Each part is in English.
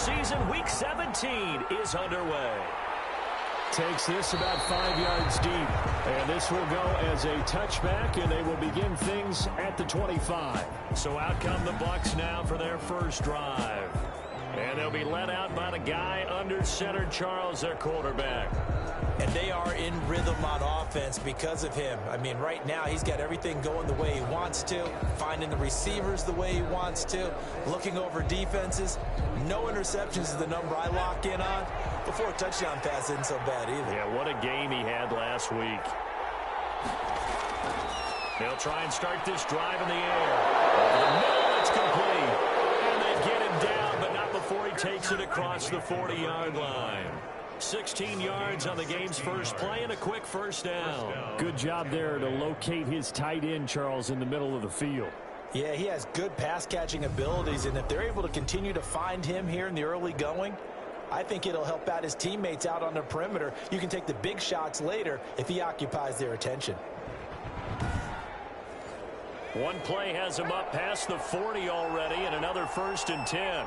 season. Week 17 is underway. Takes this about 5 yards deep. And this will go as a touchback, and they will begin things at the 25. So out come the Bucs now for their first drive. And they'll be led out by the guy under center, Charles, their quarterback. And they are in rhythm on offense because of him. I mean, right now he's got everything going the way he wants to, finding the receivers the way he wants to, looking over defenses. No interceptions is the number I lock in on. Before a touchdown pass isn't so bad either. Yeah, what a game he had last week. They'll try and start this drive in the air. Over the middle, it's complete. And they get him down, but not before he takes it across the 40-yard line. 16 yards on the game's first play and a quick first down. Good job there to locate his tight end, Charles, in the middle of the field. Yeah, he has good pass-catching abilities, and if they're able to continue to find him here in the early going, I think it'll help out his teammates out on the perimeter. You can take the big shots later if he occupies their attention. One play has him up past the 40 already, and another 1st and 10.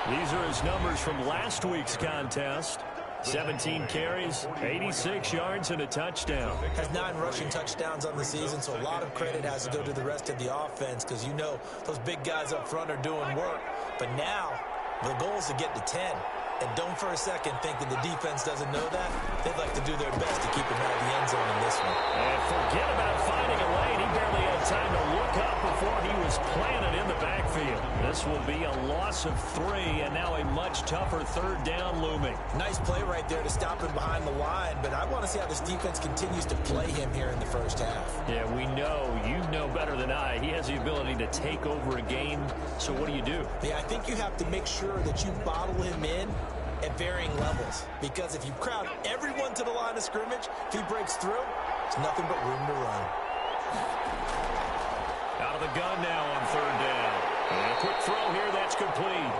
These are his numbers from last week's contest. 17 carries, 86 yards, and a touchdown. Has 9 rushing touchdowns on the season, so a lot of credit has to go to the rest of the offense because you know those big guys up front are doing work. But now the goal is to get to 10. And don't for a second think that the defense doesn't know that. They'd like to do their best to keep him out of the end zone in this one. And forget about finding a lane. He barely had time to look up before he was planted in the backfield. This will be a loss of 3, and now a much tougher 3rd down looming. Nice play right there to stop him behind the line, but I want to see how this defense continues to play him here in the first half. Yeah, we know. You know better than I. He has the ability to take over a game, so what do you do? Yeah, I think you have to make sure that you bottle him in at varying levels, because if you crowd everyone to the line of scrimmage, if he breaks through, it's nothing but room to run. Out of the gun now on 3rd down. And a quick throw here, that's complete.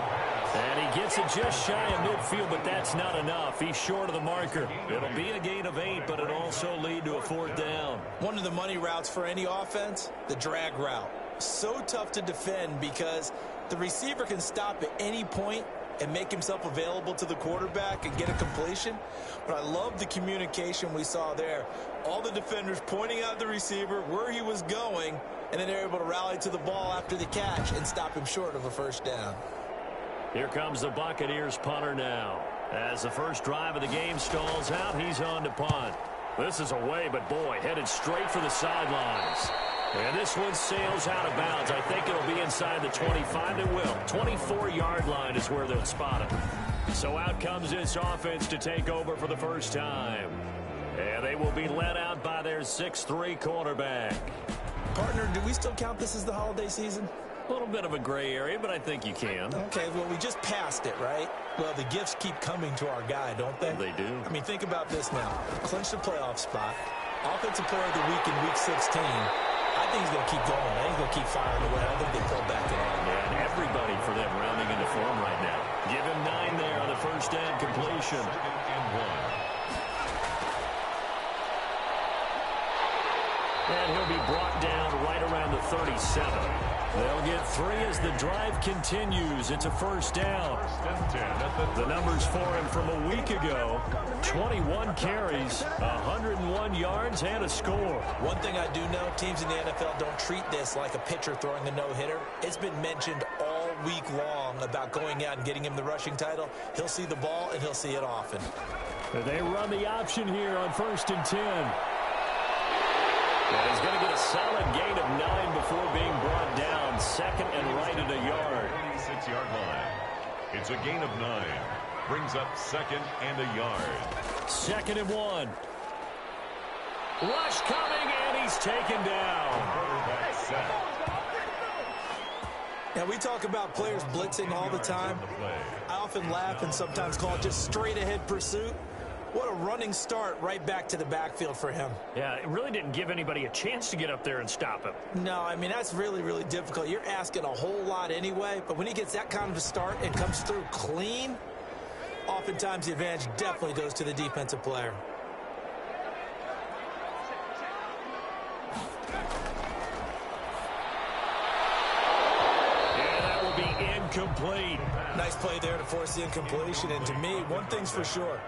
And he gets it just shy of midfield, but that's not enough. He's short of the marker. It'll be a gain of 8, but it'll also lead to a 4th down. One of the money routes for any offense, the drag route. So tough to defend because the receiver can stop at any point and make himself available to the quarterback and get a completion. But I love the communication we saw there. All the defenders pointing out the receiver, where he was going, and then they're able to rally to the ball after the catch and stop him short of a 1st down. Here comes the Buccaneers punter now. As the first drive of the game stalls out, he's on to punt. This is away, but boy, headed straight for the sidelines. And this one sails out of bounds. I think it'll be inside the 25. It will. 24-yard line is where they'll spot it. So out comes this offense to take over for the first time. And they will be led out by their 6'3" quarterback. Partner, do we still count this as the holiday season? A little bit of a gray area, but I think you can. Okay, well, we just passed it, right? Well, the gifts keep coming to our guy, don't they? They do. I mean, think about this now. Clinch the playoff spot. Offensive player of the week in Week 16. I think he's going to keep going. I think he's going to keep firing away. I think they pull back at all. Yeah, and everybody for them rounding into form right now. Give him 9 there on the 1st down completion. 2nd and 1. And he'll be brought down right around the 37. They'll get 3 as the drive continues. It's a 1st down. The numbers for him from a week ago: 21 carries, 101 yards, and a score. One thing I do know, teams in the NFL don't treat this like a pitcher throwing a no-hitter. It's been mentioned all week long about going out and getting him the rushing title. He'll see the ball, and he'll see it often. They run the option here on 1st and 10. And he's going to get a solid gain of 9 before being brought down. 2nd and right at a yard. 86-yard line. It's a gain of 9. Brings up 2nd and a yard. 2nd and 1. Rush coming, and he's taken down. Now, we talk about players blitzing all the time. I often laugh and sometimes call it just straight-ahead pursuit. What a running start right back to the backfield for him. Yeah, it really didn't give anybody a chance to get up there and stop him. No, I mean, that's really, really difficult. You're asking a whole lot anyway, but when he gets that kind of a start and comes through clean, oftentimes the advantage definitely goes to the defensive player. incomplete. Nice play there to force the incompletion. And to me, one thing's for sure.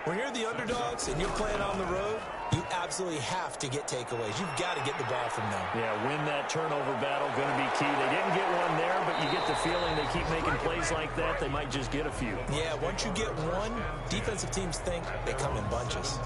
When you're the underdogs and you're playing on the road, you absolutely have to get takeaways. You've got to get the ball from them. Yeah, win that turnover battle, going to be key. They didn't get one there, but you get the feeling they keep making plays like that, they might just get a few. Yeah, once you get one, defensive teams think they come in bunches.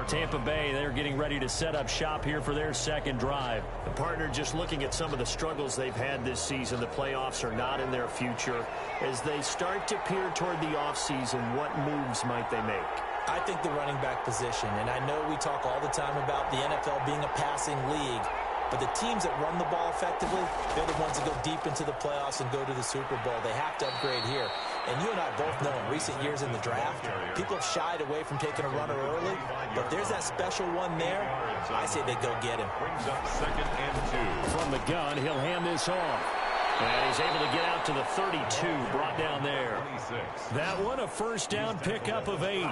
Tampa Bay, they're getting ready to set up shop here for their second drive. The partner just looking at some of the struggles they've had this season. The playoffs are not in their future. As they start to peer toward the offseason, what moves might they make? I think the running back position, and I know we talk all the time about the NFL being a passing league, but the teams that run the ball effectively, they're the ones that go deep into the playoffs and go to the Super Bowl. They have to upgrade here. And you and I both know in recent years in the draft, people have shied away from taking a runner early, but there's that special one there. I say they go get him. Brings up 2nd and 2. From the gun, he'll hand this off. And he's able to get out to the 32, brought down there. 26. That one, a first down pickup of 8.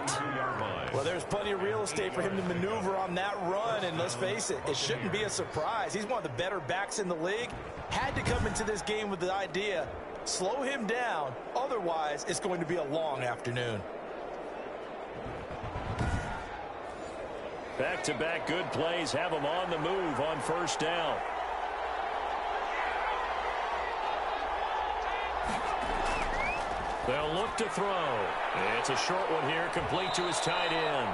Well, there's plenty of real estate for him to maneuver on that run, and let's face it, it shouldn't be a surprise. He's one of the better backs in the league. Had to come into this game with the idea, slow him down, otherwise it's going to be a long afternoon. Back-to-back good plays have him on the move on first down. They'll look to throw. It's a short one here, complete to his tight end.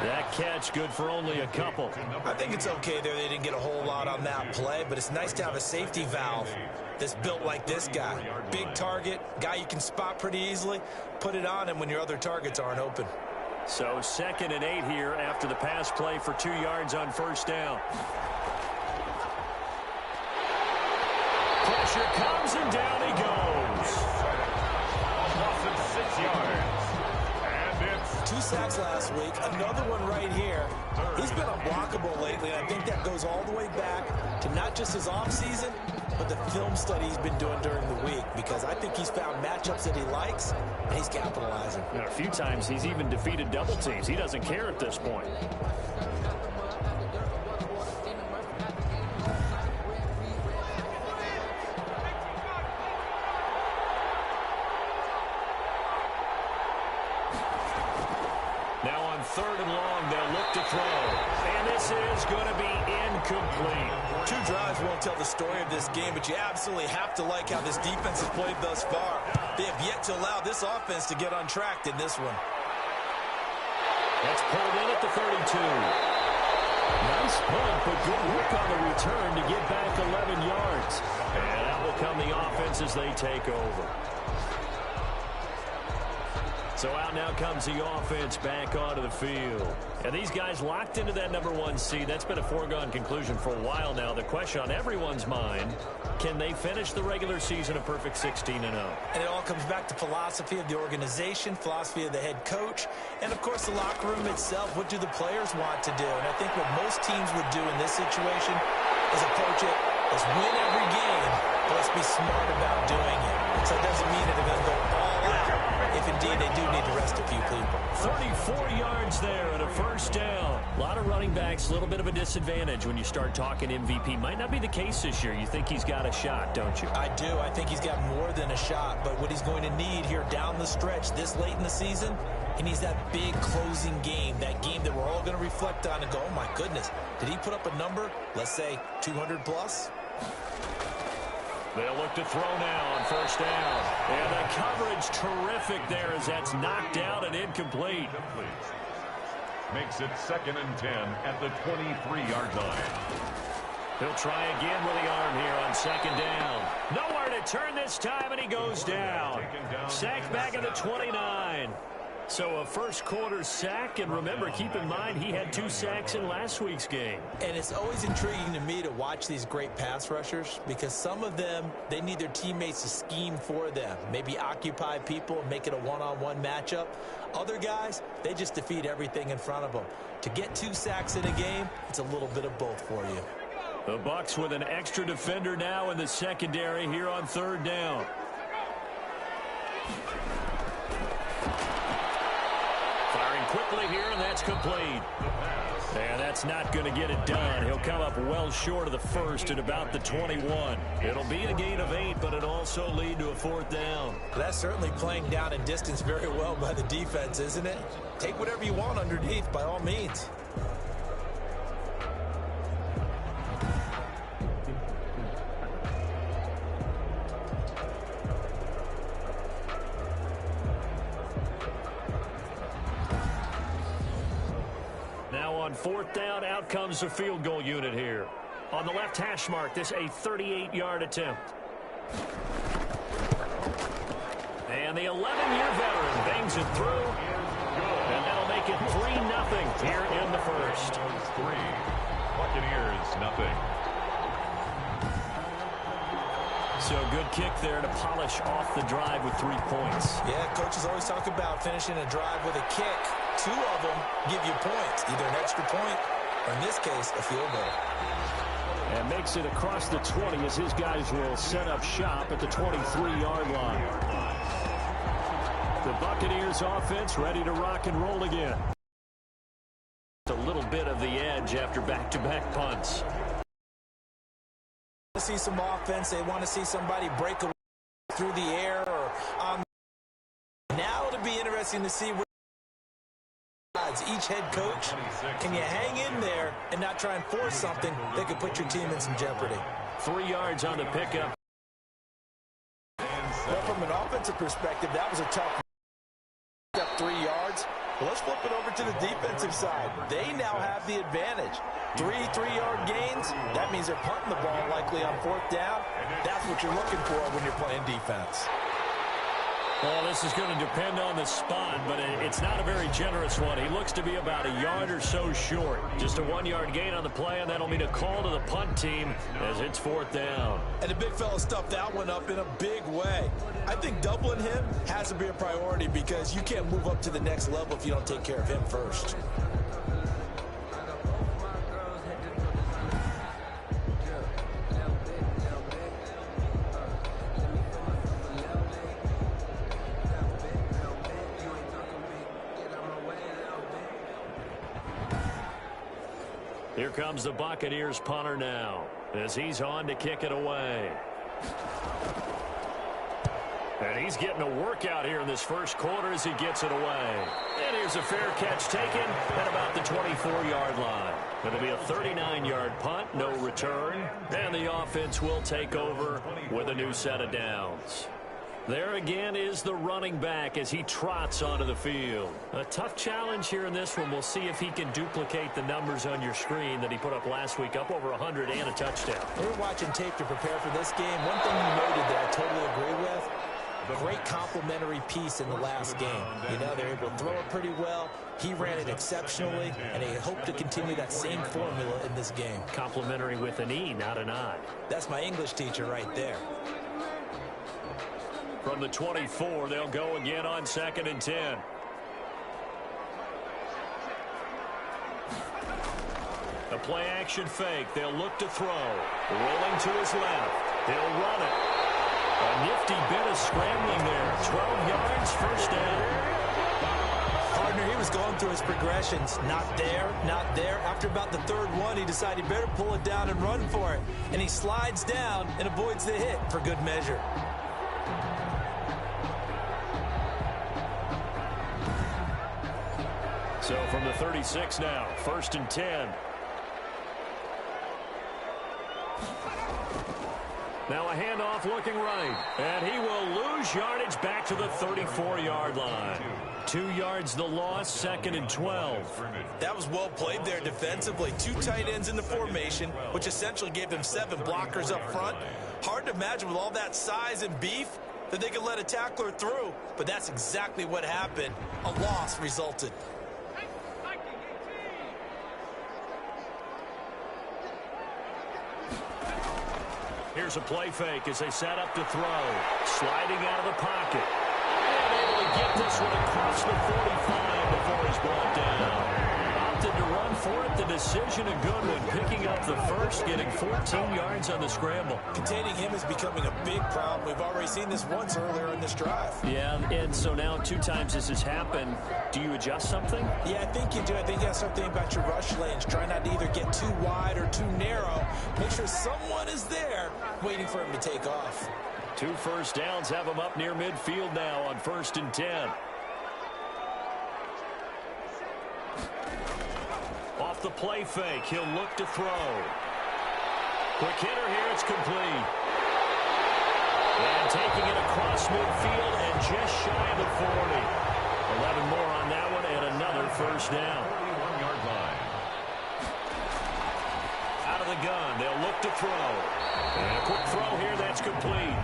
That catch good for only a couple. I think it's okay there. They didn't get a whole lot on that play, but it's nice to have a safety valve that's built like this guy. Big target, guy you can spot pretty easily. Put it on him when your other targets aren't open. So 2nd and 8 here after the pass play for 2 yards on first down. Pressure comes and down he goes. Loss of 6 yards. And it's 2 sacks last week, another one right here. He's been unblockable lately, and I think that goes all the way back to not just his offseason, but the film study he's been doing during the week, because I think he's found matchups that he likes, and he's capitalizing. A few times he's even defeated double teams. He doesn't care at this point. Now on 3rd and long, they'll look to throw. And this is going to be incomplete. 2 drives won't tell the story of this game, but you absolutely have to like how this defense has played thus far. They have yet to allow this offense to get untracked in this one. That's pulled in at the 32. Nice punt, but good work on the return to get back 11 yards. And that will come the offense as they take over. So out now comes the offense back onto the field. And these guys locked into that number 1 seed. That's been a foregone conclusion for a while now. The question on everyone's mind, can they finish the regular season a perfect 16-0? And it all comes back to philosophy of the organization, philosophy of the head coach, and, of course, the locker room itself. What do the players want to do? And I think what most teams would do in this situation is approach it as win every game, but let's be smart about doing it. So it doesn't mean that they're going to go all out if, indeed, they do need to rest a few people. 34 yards there and a first down. A lot of running backs, a little bit of a disadvantage when you start talking MVP. Might not be the case this year. You think he's got a shot, don't you? I do. I think he's got more than a shot, but what he's going to need here down the stretch this late in the season, he needs that big closing game, that game that we're all going to reflect on and go, oh, my goodness, did he put up a number, let's say 200 plus? They'll look to throw now on first down. And the coverage terrific there as that's knocked out and incomplete. makes it 2nd and 10 at the 23-yard line. He'll try again with the arm here on 2nd down. Nowhere to turn this time, and he goes down. Sacked back at the 29. So a first quarter sack, and remember, keep in mind, he had 2 sacks in last week's game. And it's always intriguing to me to watch these great pass rushers because some of them, they need their teammates to scheme for them. Maybe occupy people and make it a one-on-one matchup. Other guys, they just defeat everything in front of them. To get 2 sacks in a game, it's a little bit of both for you. The Bucs with an extra defender now in the secondary here on 3rd down. quickly here, and that's complete. And that's not going to get it done. He'll come up well short of the first at about the 21. It'll be a gain of 8, but it'll also lead to a 4th down. That's certainly playing down in distance very well by the defense, isn't it? Take whatever you want underneath, by all means. On 4th down, out comes the field goal unit here. On the left hash mark, this a 38-yard attempt. And the 11-year veteran bangs it through. And that'll make it 3-0 here in the first. 3. Buccaneers, nothing. So good kick there to polish off the drive with 3 points. Yeah, coaches always talk about finishing a drive with a kick. 2 of them give you points, either an extra point or, in this case, a field goal. And makes it across the 20 as his guys will set up shop at the 23-yard line. The Buccaneers offense ready to rock and roll again. A little bit of the edge after back-to-back punts. To see some offense, they want to see somebody break away through the air or on. Now it'll be interesting to see where each head coach, can you hang in there and not try and force something that could put your team in some jeopardy? 3 yards on the pickup. Well, from an offensive perspective, that was a tough up 3 yards. Well, let's flip it over to the defensive side. They now have the advantage. 3 3-yard gains, that means they're punting the ball likely on 4th down. That's what you're looking for when you're playing defense. Well, this is going to depend on the spot, but it's not a very generous one. He looks to be about a yard or so short. Just a 1-yard gain on the play, and that'll mean a call to the punt team as it's 4th down. And the big fella stuffed that one up in a big way. I think doubling him has to be a priority because you can't move up to the next level if you don't take care of him first. Here comes the Buccaneers punter now as he's on to kick it away. And he's getting a workout here in this first quarter as he gets it away. And here's a fair catch taken at about the 24-yard line. It'll be a 39-yard punt, no return. And the offense will take over with a new set of downs. There again is the running back as he trots onto the field. A tough challenge here in this one. We'll see if he can duplicate the numbers on your screen that he put up last week, up over 100 and a touchdown. We're watching tape to prepare for this game. One thing you noted that I totally agree with, great complimentary piece in the last game. You know, they're able to throw it pretty well. He ran it exceptionally, and they hope to continue that same formula in this game. Complimentary with an E, not an I. That's my English teacher right there. From the 24, they'll go again on 2nd and 10. A play-action fake. They'll look to throw. Rolling to his left. He'll run it. A nifty bit of scrambling there. 12 yards, first down. Partner, he was going through his progressions. Not there, not there. After about the 3rd one, he decided he better pull it down and run for it. And he slides down and avoids the hit for good measure. So from the 36 now, 1st and 10. Now a handoff looking right. And he will lose yardage back to the 34-yard line. 2 yards the loss, 2nd and 12. That was well played there defensively. 2 tight ends in the formation, which essentially gave them 7 blockers up front. Hard to imagine with all that size and beef that they could let a tackler through. But that's exactly what happened. A loss resulted. Here's a play fake as they set up to throw. Sliding out of the pocket. And able to get this one across the 45 before he's brought down. Opted to run for it. The decision, a good one. Picking up the first, getting 14 yards on the scramble. Containing him is becoming a big problem. We've already seen this once earlier in this drive. Yeah, and so now 2 times this has happened. Do you adjust something? Yeah, I think you do. I think you have something about your rush lanes. Try not to either get too wide or too narrow. Make sure someone is there waiting for him to take off. 2 first downs have him up near midfield now on 1st and 10. Off the play fake, he'll look to throw. Quick hitter here, it's complete. And taking it across midfield and just shy of the 40. 11 more on that one and another first down. 41-yard line. Out of the gun, they'll look to throw. And a quick throw here, that's complete.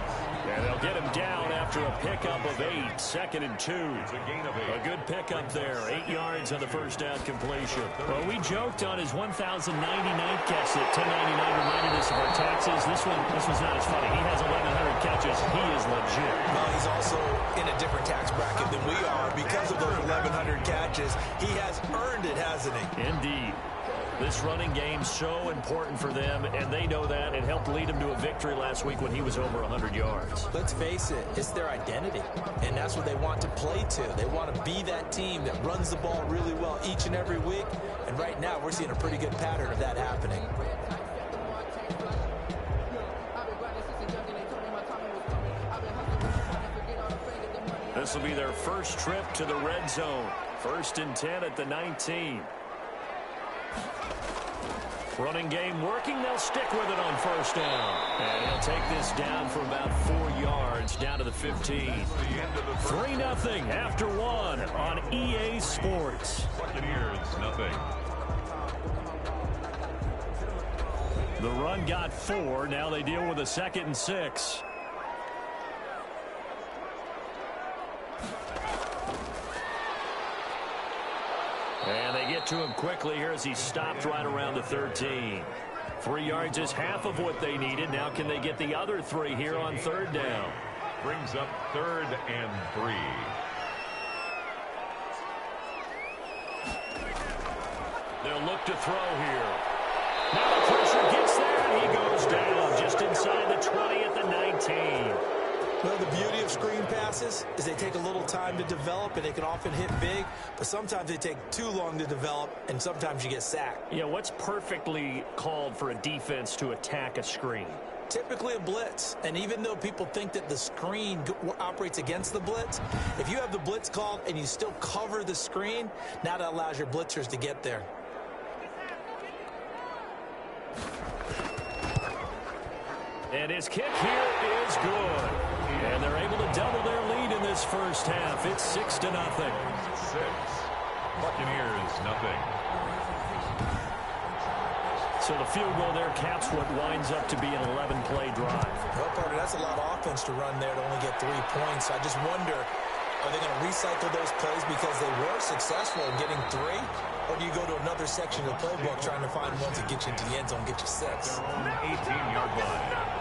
And they'll get him down after a pickup of 8. 2nd and 2. It's a gain of 8. A good pickup there. 8 yards on the first down completion. Well, we joked on his 1,099th catch that 1099 reminded us of our taxes. This one's not as funny. He has 1,100 catches. He is legit. Well, he's also in a different tax bracket than we are because of those 1,100 catches. He has earned it, hasn't he? Indeed. This running game so important for them, and they know that. It helped lead them to a victory last week when he was over 100 yards. Let's face it, it's their identity, and that's what they want to play to. They want to be that team that runs the ball really well each and every week, and right now we're seeing a pretty good pattern of that happening. This will be their first trip to the red zone. 1st and 10 at the 19. Running game working. They'll stick with it on 1st down. And he'll take this down for about 4 yards down to the 15. 3-0 after 1 on EA Sports. Buccaneers, nothing. The run got 4. Now they deal with a 2nd and 6. And they get to him quickly here as he stopped right around the 13. 3 yards is half of what they needed. Now can they get the other 3 here on 3rd down? Brings up 3rd and 3. They'll look to throw here. Now the pressure gets there, and he goes down just inside the 20 at the 19. Well, the beauty of screen passes is they take a little time to develop, and they can often hit big, but sometimes they take too long to develop, and sometimes you get sacked. Yeah, what's perfectly called for a defense to attack a screen? Typically a blitz, and even though people think that the screen operates against the blitz, if you have the blitz called and you still cover the screen, now that allows your blitzers to get there. And his kick here is good. And they're able to double their lead in this first half. It's 6-0. 6. Buccaneers, nothing. So the field goal there caps what winds up to be an 11-play drive. Well, partner, that's a lot of offense to run there to only get 3 points. I just wonder, are they going to recycle those plays because they were successful in getting 3? Or do you go to another section of the playbook trying to find ones that get you into the end zone, get you 6? 18-yard line.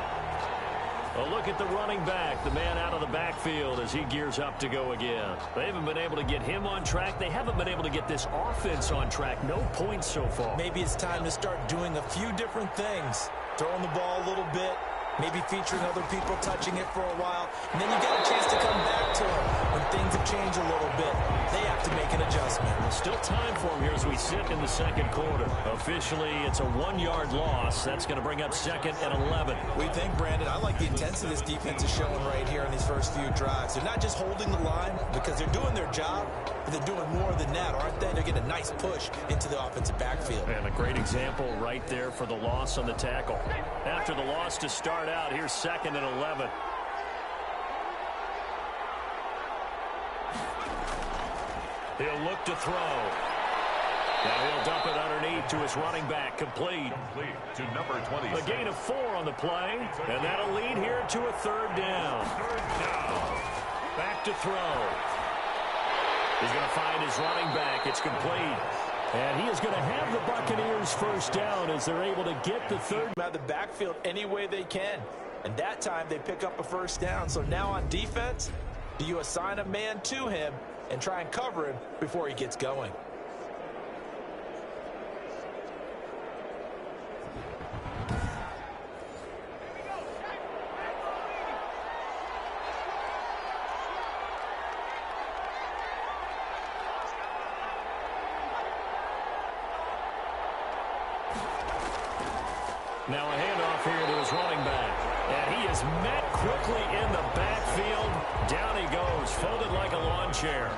A look at the running back, the man out of the backfield as he gears up to go again. They haven't been able to get him on track. They haven't been able to get this offense on track. No points so far. Maybe it's time to start doing a few different things. Throwing the ball a little bit, maybe featuring other people touching it for a while, and then you get a chance to come back to it when things have changed a little bit. They have to make an adjustment. Well, still time for him here as we sit in the 2nd quarter. Officially, it's a 1-yard loss. That's going to bring up 2nd and 11. We think, Brandon, I like the intensity this defense is showing right here in these first few drives. They're not just holding the line because they're doing their job, but they're doing more than that, aren't they? They're getting a nice push into the offensive backfield. And a great example right there for the loss on the tackle. After the loss to start out, here's 2nd and 11. He'll look to throw. Now he'll dump it underneath to his running back. Complete. Complete to number 26. A gain of 4 on the play, and that'll lead here to a 3rd down. Back to throw. He's going to find his running back. It's complete. And he is going to have the Buccaneers first down as they're able to get the 3rd. Out of the backfield any way they can. And that time they pick up a first down. So now on defense, do you assign a man to him and try and cover him before he gets going? Now a handoff here to his running back. And he is met quickly in the backfield. Down he goes, folded like a lawn chair.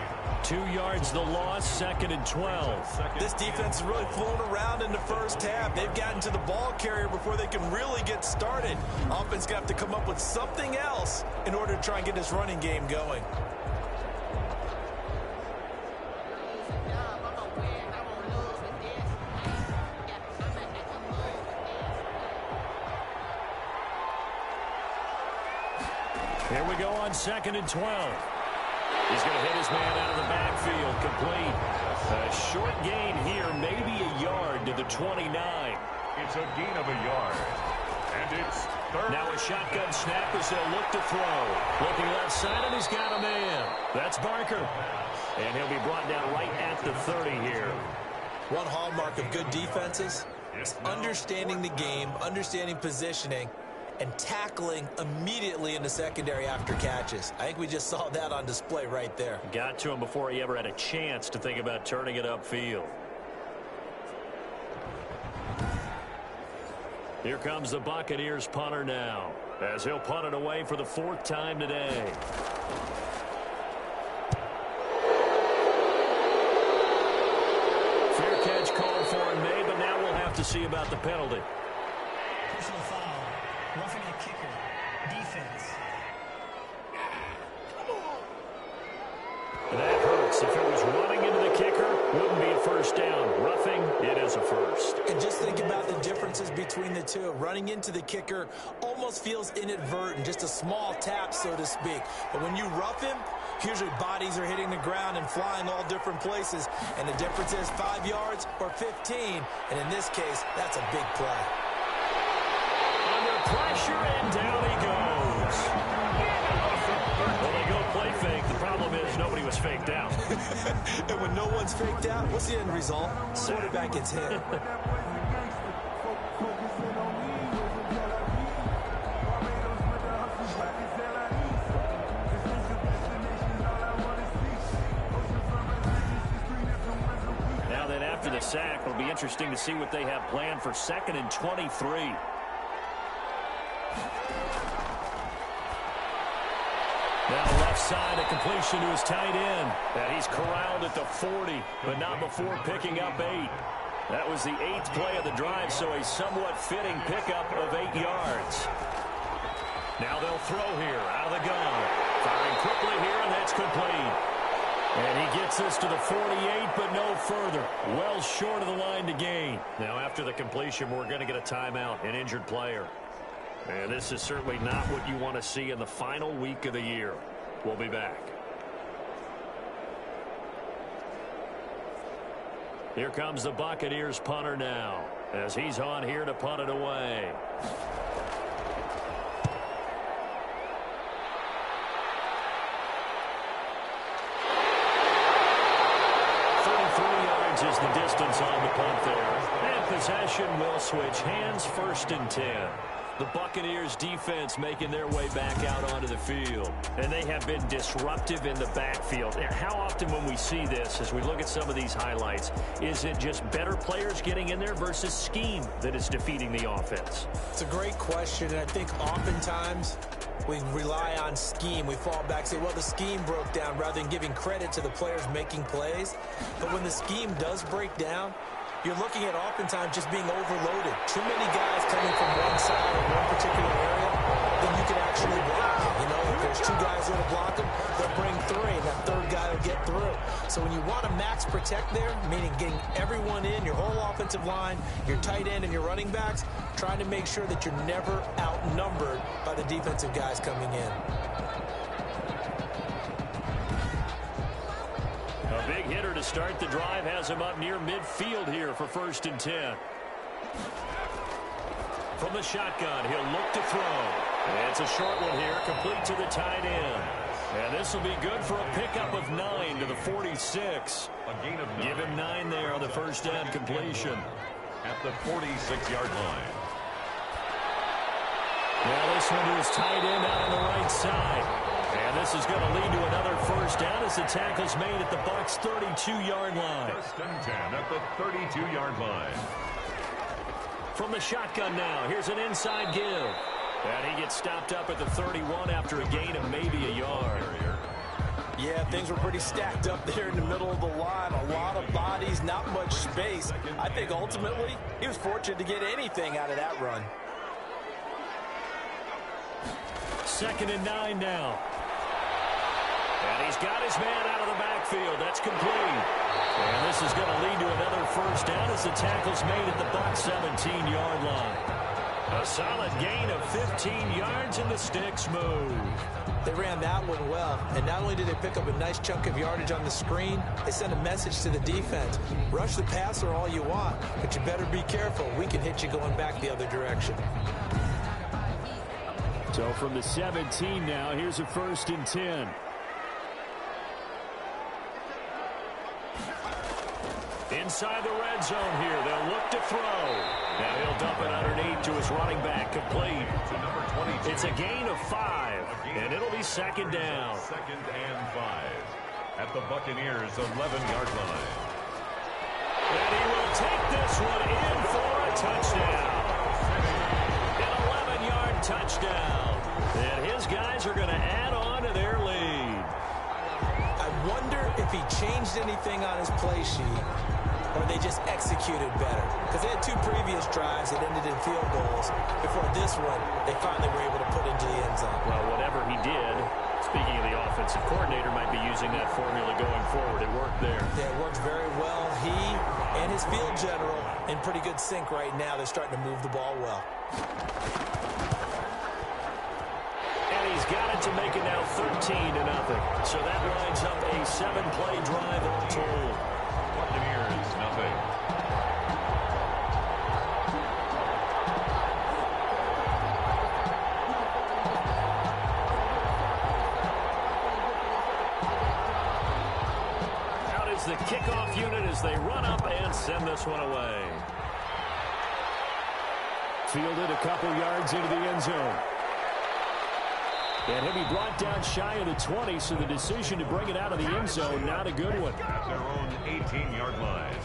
2 yards the loss, 2nd and 12. This defense is really flown around in the first half. They've gotten to the ball carrier before they can really get started. Offense got to come up with something else in order to try and get this running game going. Here we go on 2nd and 12. He's going to hit his man out of the backfield, complete. A short gain here, maybe a yard to the 29. It's a gain of a yard. And it's third. Now a shotgun snap as they'll look to throw. Looking left side, and he's got a man. That's Barker. And he'll be brought down right at the 30 here. One hallmark of good defenses is understanding the game, understanding positioning, and tackling immediately in the secondary after catches. I think we just saw that on display right there. Got to him before he ever had a chance to think about turning it upfield. Here comes the Buccaneers punter now, as he'll punt it away for the 4th time today. Fair catch called for and made, but now we'll have to see about the penalty. Personal foul. Roughing a kicker. Defense. That hurts. If it was running into the kicker, wouldn't be a first down. Roughing, it is a first. And just think about the differences between the two. Running into the kicker almost feels inadvertent, just a small tap, so to speak. But when you rough him, usually bodies are hitting the ground and flying all different places. And the difference is 5 yards or 15. And in this case, that's a big play. Pressure, and down he goes. Well, they go play fake. The problem is nobody was faked out. And when no one's faked out, what's the end result? Quarterback gets hit. Now then, after the sack, it'll be interesting to see what they have planned for 2nd and 23. Now left side, a completion to his tight end. And he's corralled at the 40, but not before picking up 8. That was the 8th play of the drive, so a somewhat fitting pickup of 8 yards. Now they'll throw here, out of the gun. Firing quickly here, and that's complete. And he gets this to the 48, but no further. Well short of the line to gain. Now after the completion, we're going to get a timeout, an injured player. And this is certainly not what you want to see in the final week of the year. We'll be back. Here comes the Buccaneers punter now, as he's on here to punt it away. Is the distance on the punt there. And possession will switch hands, 1st and 10. The Buccaneers defense making their way back out onto the field. And they have been disruptive in the backfield. How often when we see this, as we look at some of these highlights, is it just better players getting in there versus scheme that is defeating the offense? It's a great question, and I think oftentimes we rely on scheme. We fall back and say, well, the scheme broke down, rather than giving credit to the players making plays. But when the scheme does break down, you're looking at oftentimes just being overloaded. Too many guys coming from one side or one particular area, then you can actually block. You know, if there's 2 guys there to block them, they'll bring 3, and that 3rd guy will get through. So when you want to max protect there, meaning getting everyone in, your whole offensive line, your tight end and your running backs, trying to make sure that you're never outnumbered by the defensive guys coming in. A big hitter to start the drive has him up near midfield here for 1st and 10. From the shotgun, he'll look to throw. And it's a short one here, complete to the tight end. And this will be good for a pickup of 9 to the 46. A gain of 9. Give him 9 there on the 1st down completion. At the 46-yard line. Now this one to his tight end out on the right side. And this is going to lead to another 1st down as the tackle's made at the Bucs' 32-yard line. 1st and 10 at the 32-yard line. from the shotgun now. Here's an inside give. And he gets stopped up at the 31 after a gain of maybe a yard. Yeah, things were pretty stacked up there in the middle of the line. A lot of bodies, not much space. I think ultimately he was fortunate to get anything out of that run. 2nd and 9 now. And he's got his man out of the backfield. That's complete. And this is going to lead to another first down as the tackle's made at the Bucs 17-yard line. A solid gain of 15 yards and the sticks move. They ran that one well, and not only did they pick up a nice chunk of yardage on the screen, they sent a message to the defense. Rush the passer all you want, but you better be careful. We can hit you going back the other direction. So from the 17 now, here's a 1st and 10. Inside the red zone here. They'll look to throw. Now he'll dump it underneath to his running back. Complete. To number 22. It's a gain of 5, and it'll be 2nd down. 2nd and 5 at the Buccaneers' 11-yard line. And he will take this one in for a touchdown. An 11-yard touchdown. And his guys are going to add on to their lead. I wonder if he changed anything on his play sheet, or they just executed better. Because they had 2 previous drives that ended in field goals. Before this one, they finally were able to put into the end zone. Well, whatever he did, speaking of the offensive coordinator, might be using that formula going forward. It worked there. Yeah, it worked very well. He and his field general in pretty good sync right now. They're starting to move the ball well. And he's got it to make it now 13-0. So that lines up a 7-play drive all told. Buccaneers, nothing. Out is the kickoff unit as they run up and send this one away. Fielded a couple yards into the end zone. And he'll be brought down shy of the 20, so the decision to bring it out of the end zone, not a good one. At their own 18-yard line.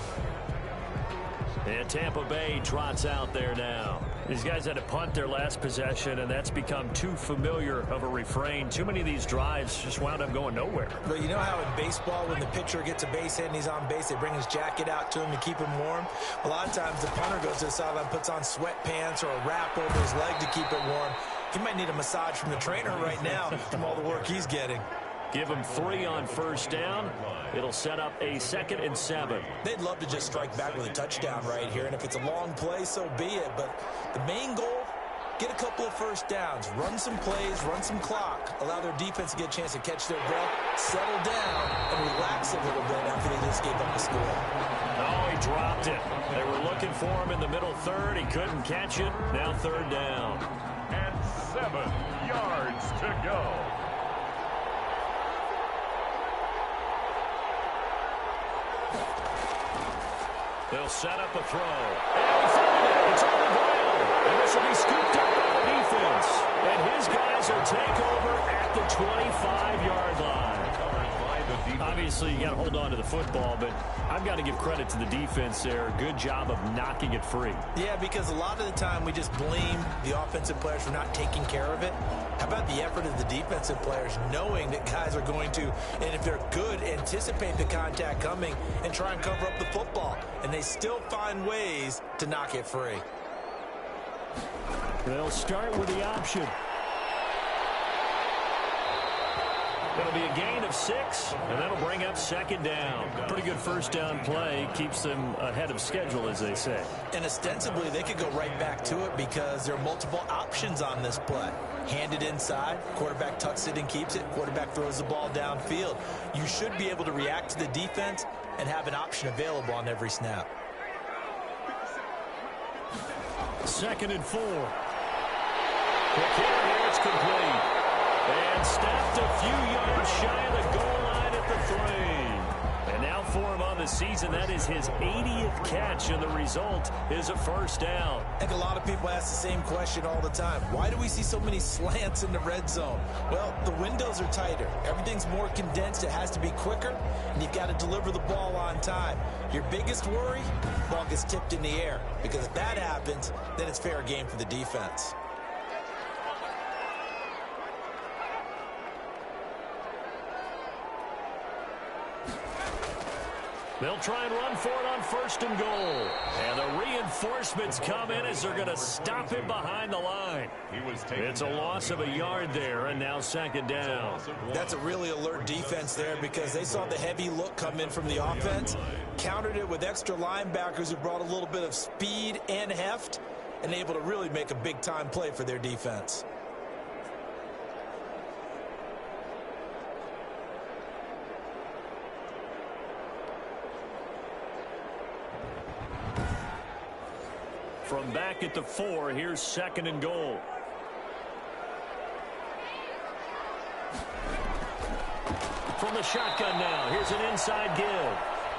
And Tampa Bay trots out there now. These guys had to punt their last possession, and that's become too familiar of a refrain. Too many of these drives just wound up going nowhere. But you know how in baseball, when the pitcher gets a base hit and he's on base, they bring his jacket out to him to keep him warm? A lot of times the punter goes to the sideline, puts on sweatpants or a wrap over his leg to keep it warm. He might need a massage from the trainer right now from all the work he's getting. Give him 3 on first down. It'll set up a 2nd and 7. They'd love to just strike back with a touchdown right here, and if it's a long play, so be it. But the main goal, get a couple of first downs, run some plays, run some clock, allow their defense to get a chance to catch their breath, settle down, and relax a little bit after they just gave up a score. Oh, he dropped it. They were looking for him in the middle third. He couldn't catch it. Now 3rd down. And 7 yards to go. They'll set up a throw. And he found it. It's on the ground. And this will be scooped up by the defense. And his guys will take over at the 25-yard line. Obviously, you got to hold on to the football, but I've got to give credit to the defense there. Good job of knocking it free. Yeah, because a lot of the time we just blame the offensive players for not taking care of it. How about the effort of the defensive players knowing that guys are going to, and if they're good, anticipate the contact coming and try and cover up the football. And they still find ways to knock it free. They'll start with the option. It'll be a gain of 6, and that'll bring up 2nd down. Pretty good first down play. Keeps them ahead of schedule, as they say. And ostensibly, they could go right back to it because there are multiple options on this play. Hand it inside, quarterback tucks it and keeps it, quarterback throws the ball downfield. You should be able to react to the defense and have an option available on every snap. 2nd and 4. Quick hit here, it's complete. And stepped a few yards shy of the goal line at the 3. And now for him on the the season. That is his 80th catch, and the result is a first down. I think a lot of people ask the same question all the time. Why do we see so many slants in the red zone? Well, the windows are tighter. Everything's more condensed. It has to be quicker, and you've got to deliver the ball on time. Your biggest worry? Ball gets tipped in the air, because if that happens, then it's fair game for the defense. They'll try and run for it on 1st and goal. And the reinforcements come in as they're going to stop him behind the line. It's a loss of a yard there, and now 2nd down. That's a really alert defense there because they saw the heavy look come in from the offense, countered it with extra linebackers who brought a little bit of speed and heft, and able to really make a big-time play for their defense. From back at the 4, here's 2nd and goal. From the shotgun now, here's an inside give.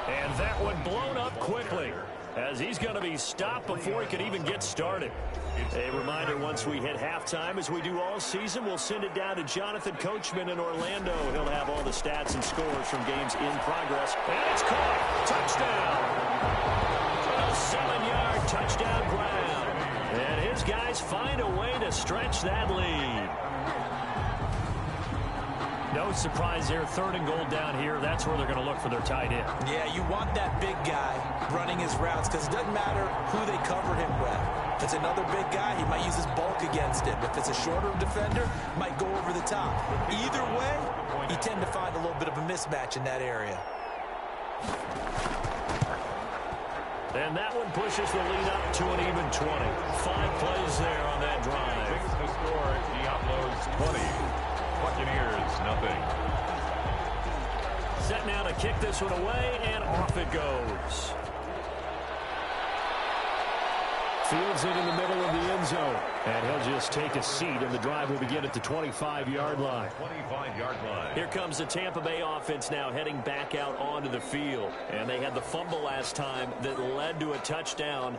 And that one blown up quickly as he's going to be stopped before he could even get started. A reminder, once we hit halftime, as we do all season, we'll send it down to Jonathan Coachman in Orlando. He'll have all the stats and scores from games in progress. And it's caught. Touchdown. A 7-yard touchdown ground. And his guys find a way to stretch that lead. No surprise there, 3rd and goal down here. That's where they're going to look for their tight end. Yeah, you want that big guy running his routes because it doesn't matter who they cover him with. If it's another big guy, he might use his bulk against him. If it's a shorter defender, might go over the top. Either way, you tend to find a little bit of a mismatch in that area. And that one pushes the lead up to an even 20. 5 plays there on that drive. The score, Diablos 20. Buccaneers, nothing. Set now to kick this one away, and off it goes. Fields it in the middle of the end zone. And he'll just take a seat, and the drive will begin at the 25-yard line. 25-yard line. Here comes the Tampa Bay offense now heading back out onto the field. And they had the fumble last time that led to a touchdown.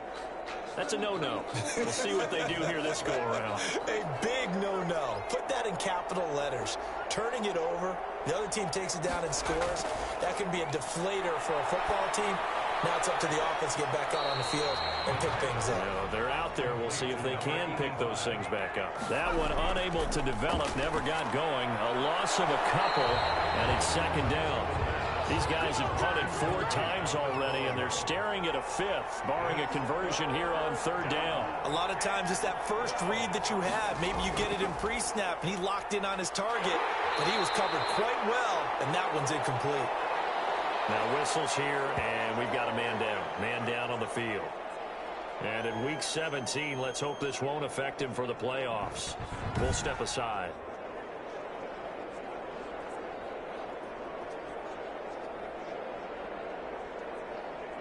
That's a no-no. We'll see what they do here this go-around. A big no-no. Put that in capital letters. Turning it over, the other team takes it down and scores. That can be a deflator for a football team. Now it's up to the offense to get back out on the field and pick things up. No, they're out there. We'll see if they can pick those things back up. That one unable to develop, never got going. A loss of a couple, and it's 2nd down. These guys have punted 4 times already, and they're staring at a 5th, barring a conversion here on 3rd down. A lot of times it's that first read that you have. Maybe you get it in pre-snap, and he locked in on his target, but he was covered quite well, and that one's incomplete. Now whistles here, and we've got a man down. Man down on the field. And in Week 17, let's hope this won't affect him for the playoffs. We'll step aside.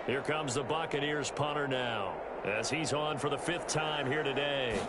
Here comes the Buccaneers punter now, as he's on for the 5th time here today.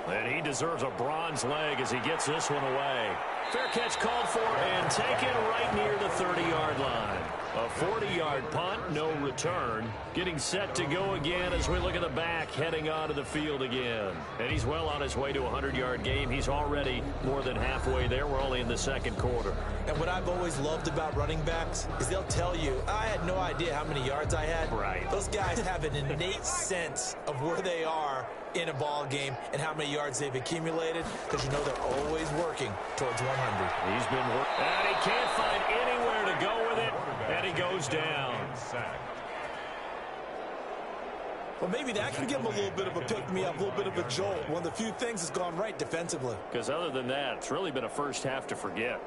And he deserves a bronze leg as he gets this one away. Fair catch called for and taken right near the 30-yard line. A 40-yard punt, no return. Getting set to go again as we look at the back heading onto the field again. And he's well on his way to a 100-yard game. He's already more than halfway there. We're only in the 2nd quarter. And what I've always loved about running backs is they'll tell you, I had no idea how many yards I had. Right. Those guys have an innate sense of where they are in a ball game and how many yards they've accumulated because you know they're always working towards 100. He's been working, and he can't find anywhere to go with it, and he goes down. Well, maybe that can give him a little bit of a pick-me-up, a little bit of a jolt. One of the few things that's gone right defensively. Because other than that, it's really been a first half to forget.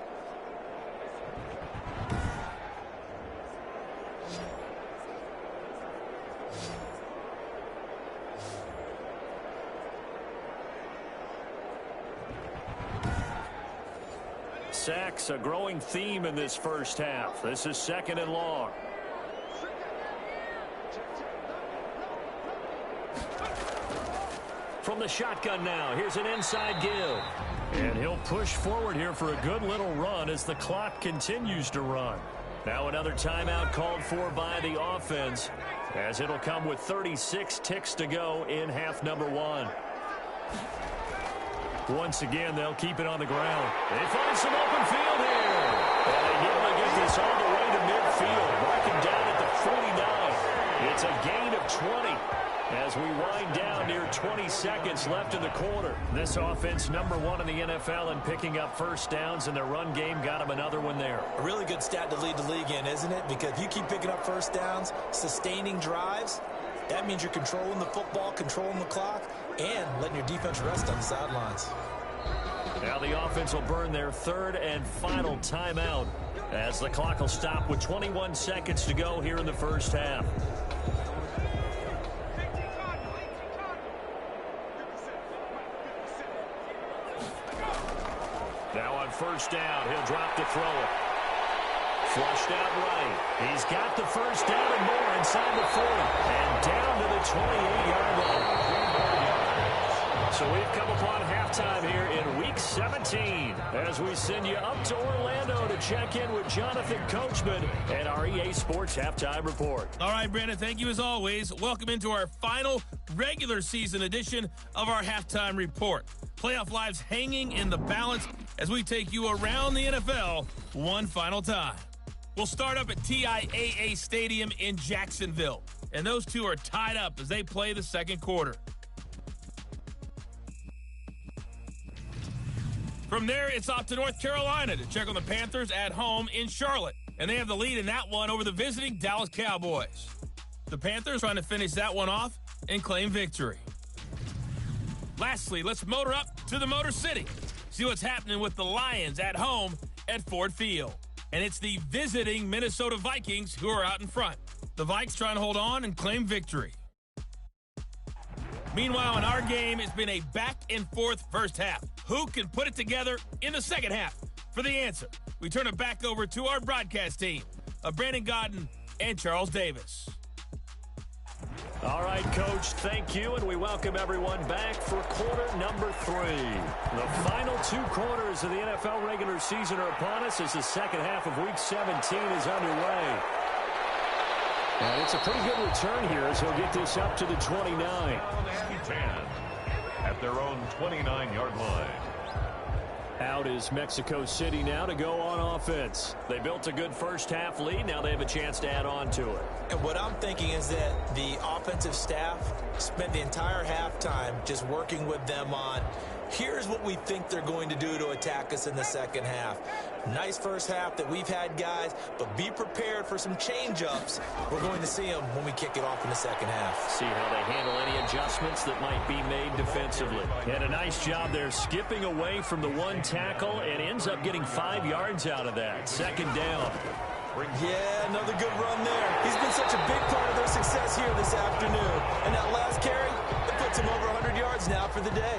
Sacks, a growing theme in this first half. This is 2nd and long. From the shotgun now, here's an inside give. And he'll push forward here for a good little run as the clock continues to run. Now another timeout called for by the offense, as it'll come with 36 ticks to go in half number 1. Once again, they'll keep it on the ground. They find some open field here. And they get to get this all the way to midfield, marking down at the 49. It's a gain of 20 as we wind down near 20 seconds left in the quarter. This offense, number 1 in the NFL in picking up first downs, and their run game got them another one there. A really good stat to lead the league in, isn't it? Because if you keep picking up first downs, sustaining drives, that means you're controlling the football, controlling the clock, and letting your defense rest on the sidelines. Now the offense will burn their third and final timeout as the clock will stop with 21 seconds to go here in the first half. Now on first down, he'll drop to throw it. Flushed out right. He's got the first down and more inside the 40. And down to the 28-yard line. So we've come upon halftime here in Week 17 as we send you up to Orlando to check in with Jonathan Coachman and our EA Sports Halftime Report. All right, Brandon, thank you as always. Welcome into our final regular season edition of our Halftime Report. Playoff lives hanging in the balance as we take you around the NFL one final time. We'll start up at TIAA Stadium in Jacksonville, and those two are tied up as they play the second quarter. From there, it's off to North Carolina to check on the Panthers at home in Charlotte, and they have the lead in that one over the visiting Dallas Cowboys. The Panthers trying to finish that one off and claim victory. Lastly, let's motor up to the Motor City. See what's happening with the Lions at home at Ford Field. And it's the visiting Minnesota Vikings who are out in front. The Vikes trying to hold on and claim victory. Meanwhile, in our game, it's been a back-and-forth first half. Who can put it together in the second half? For the answer, we turn it back over to our broadcast team of Brandon Gaudin and Charles Davis. All right, Coach, thank you, and we welcome everyone back for quarter number 3. The final 2 quarters of the NFL regular season are upon us as the second half of Week 17 is underway. And it's a pretty good return here as he'll get this up to the 29. 10 at their own 29-yard line. Out is Mexico City now to go on offense. They built a good first half lead. Now they have a chance to add on to it. And what I'm thinking is that the offensive staff spent the entire halftime just working with them on, here's what we think they're going to do to attack us in the second half. Nice first half that we've had, guys, but be prepared for some change-ups. We're going to see them when we kick it off in the second half. See how they handle any adjustments that might be made defensively. And a nice job there skipping away from the one tackle and ends up getting 5 yards out of that. Second down. Yeah, another good run there. He's been such a big part of their success here this afternoon. And that last carry, it puts him over 100 yards now for the day.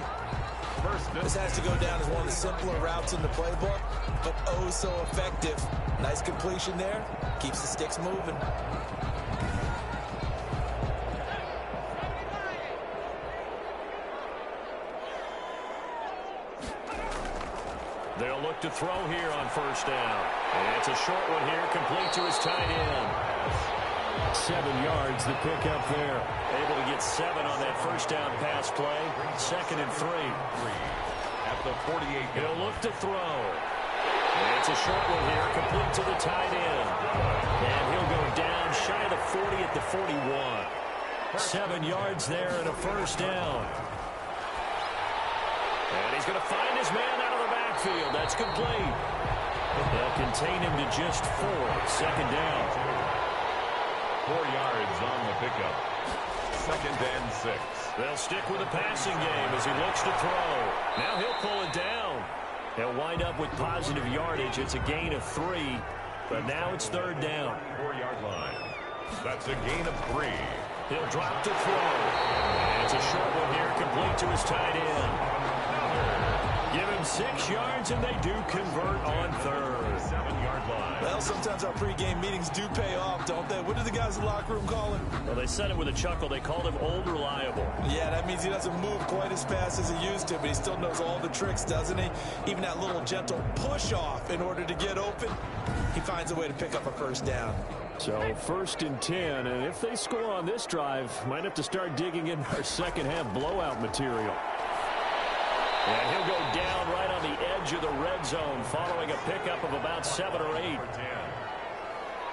This has to go down as one of the simpler routes in the playbook, but oh so effective. Nice completion there. Keeps the sticks moving. They'll look to throw here on first down. And it's a short one here, complete to his tight end. 7 yards the pick up there. Able to get 7 on that first down pass play. 2nd and 3. At the 48. He'll look to throw. And it's a short one here, complete to the tight end. And he'll go down shy of the 40 at the 41. 7 yards there and a first down. And he's going to find his man out of the backfield. That's complete. They'll contain him to just 4. Second down. 4 yards on the pickup. 2nd and 6. They'll stick with the passing game as he looks to throw. Now he'll pull it down. They'll wind up with positive yardage. It's a gain of 3, but now it's 3rd down. 4-yard line. That's a gain of 3. He'll drop to throw. And it's a short one here, complete to his tight end. give him 6 yards, and they do convert on third. 7-yard line. Well, sometimes our pregame meetings do pay off, don't they? What do the guys in the locker room call him? Well, they said it with a chuckle. They called him Old Reliable. Yeah, that means he doesn't move quite as fast as he used to, but he still knows all the tricks, doesn't he? Even that little gentle push-off in order to get open, he finds a way to pick up a first down. So 1st and 10, and if they score on this drive, might have to start digging in our second-half blowout material. And he'll go down right on the edge of the red zone following a pickup of about 7 or 8.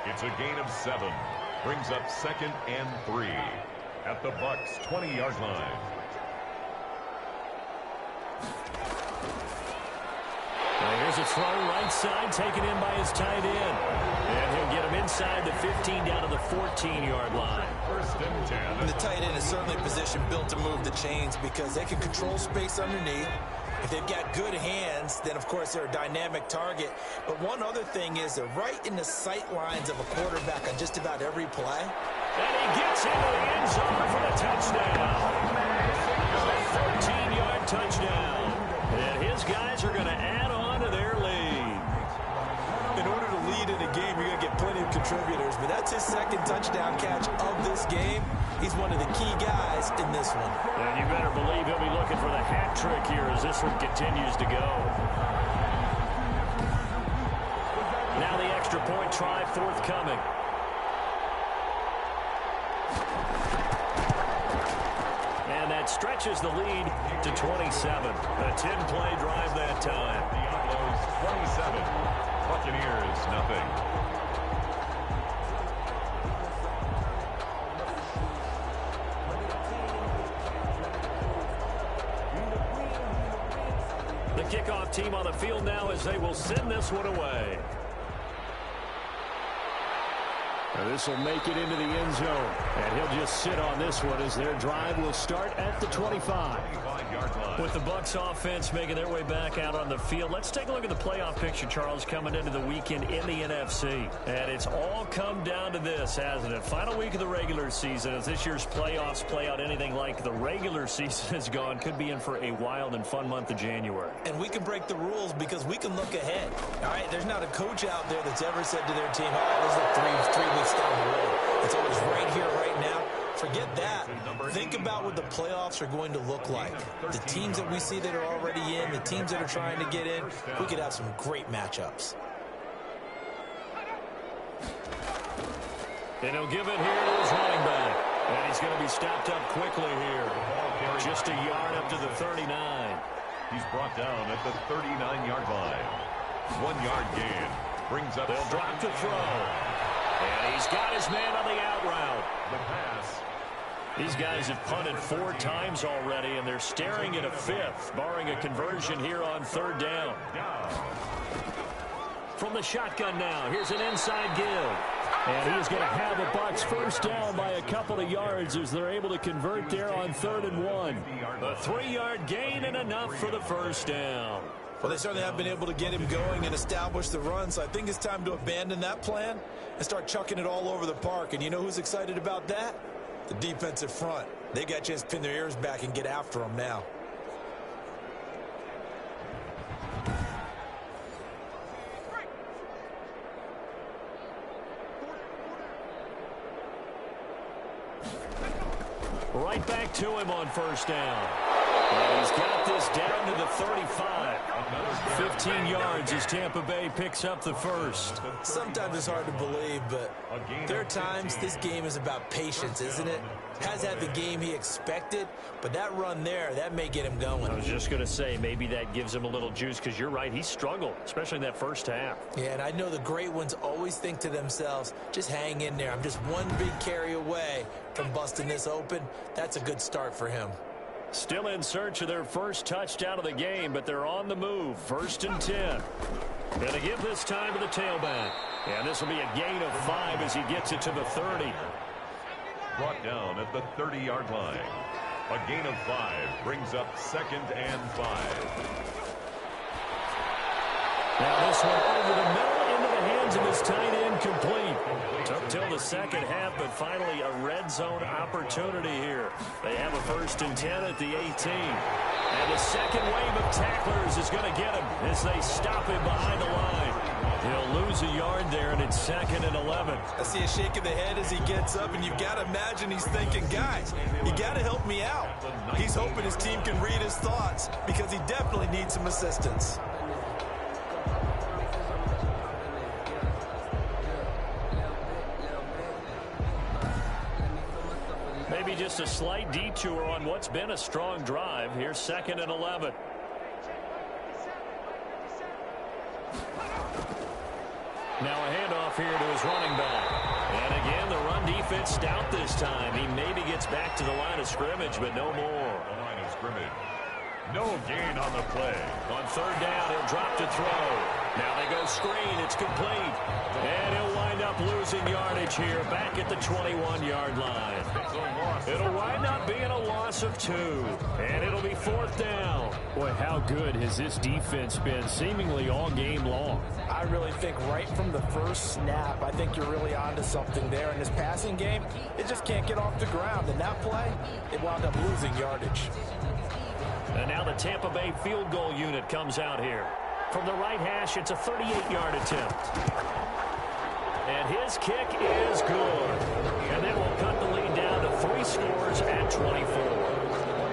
It's a gain of 7. Brings up 2nd and 3 at the Bucs' 20-yard line. Now here's a throw right side taken in by his tight end. And he'll get him inside the 15 down to the 14-yard line. 1st and 10. And the tight end is certainly a position built to move the chains because they can control space underneath. If they've got good hands, then, of course, they're a dynamic target. But one other thing is they're right in the sight lines of a quarterback on just about every play. And he gets into the end zone for the touchdown. A 14-yard touchdown. And his guys are going to add on to their lead. In order to lead in a game, you're going to get plenty of contributors. But that's his 2nd touchdown catch of this game. He's one of the key guys in this one. And you better believe he'll be looking for the hat trick here as this one continues to go. Now the extra point try forthcoming. And that stretches the lead to 27. A 10-play drive that time. Diablos 27. Buccaneers nothing. The kickoff team on the field now as they will send this one away. Now this will make it into the end zone. And he'll just sit on this one as their drive will start at the 25. 25-yard line. With the Bucs offense making their way back out on the field, let's take a look at the playoff picture, Charles, coming into the weekend in the NFC. And it's all come down to this, hasn't it? Final week of the regular season. As this year's playoffs play out anything like the regular season has gone, could be in for a wild and fun month of January. And we can break the rules because we can look ahead. All right, there's not a coach out there that's ever said to their team, all right, let's look three weeks down the road. It's always right here, right now. Forget that. Think about what the playoffs are going to look like. The teams that we see that are already in, the teams that are trying to get in, we could have some great matchups. And he'll give it here to his running back. And he's going to be stopped up quickly here. Just a yard up to the 39. He's brought down at the 39-yard line. 1-yard gain. Brings up. They'll drop to throw. And he's got his man on the out route. The pass. These guys have punted 4 times already, and they're staring at a 5th, barring a conversion here on 3rd down. From the shotgun now, here's an inside give. And he's going to have the Bucs first down by a couple of yards as they're able to convert there on 3rd and 1. A 3-yard gain and enough for the first down. Well, they certainly have been able to get him going and establish the run, so I think it's time to abandon that plan and start chucking it all over the park. And you know who's excited about that? The defensive front. They got a chance to pin their ears back and get after him now. Right back to him on first down. And he's got this down to the 35. 15 yards as Tampa Bay picks up the first. Sometimes it's hard to believe, but there are times this game is about patience, isn't it? Has had the game he expected, but that run there, that may get him going. I was just going to say, maybe that gives him a little juice, because you're right, he struggled, especially in that first half. Yeah, and I know the great ones always think to themselves, just hang in there. I'm just one big carry away from busting this open. That's a good start for him. Still in search of their first touchdown of the game, but they're on the move. 1st and 10. Going to give this time to the tailback. And this will be a gain of 5 as he gets it to the 30. Brought down at the 30-yard line. A gain of 5 brings up 2nd and 5. Now this one over the middle into the hands of his tight end, complete. Took till the second half, but finally a red zone opportunity here. They have a 1st and 10 at the 18. And the second wave of tacklers is going to get him as they stop him behind the line. He'll lose a yard there, and it's 2nd and 11. I see a shake of the head as he gets up, and you've got to imagine he's thinking, guys, you got to help me out. He's hoping his team can read his thoughts because he definitely needs some assistance. Maybe just a slight detour on what's been a strong drive. Here's 2nd and 11. Now a handoff here to his running back. And again, the run defense stout this time. He maybe gets back to the line of scrimmage, but no more. The line of scrimmage. No gain on the play. On 3rd down, he'll drop to throw. Now they go screen. It's complete. And he'll wind up losing yardage here back at the 21-yard line. It'll wind up being a loss of 2. And it'll be 4th down. Boy, how good has this defense been seemingly all game long? I really think right from the first snap, I think you're really onto something there. In this passing game, it just can't get off the ground. In that play, it wound up losing yardage. And now the Tampa Bay field goal unit comes out here. From the right hash, it's a 38-yard attempt. And his kick is good. And then we'll cut the lead down to 3 scores at 24.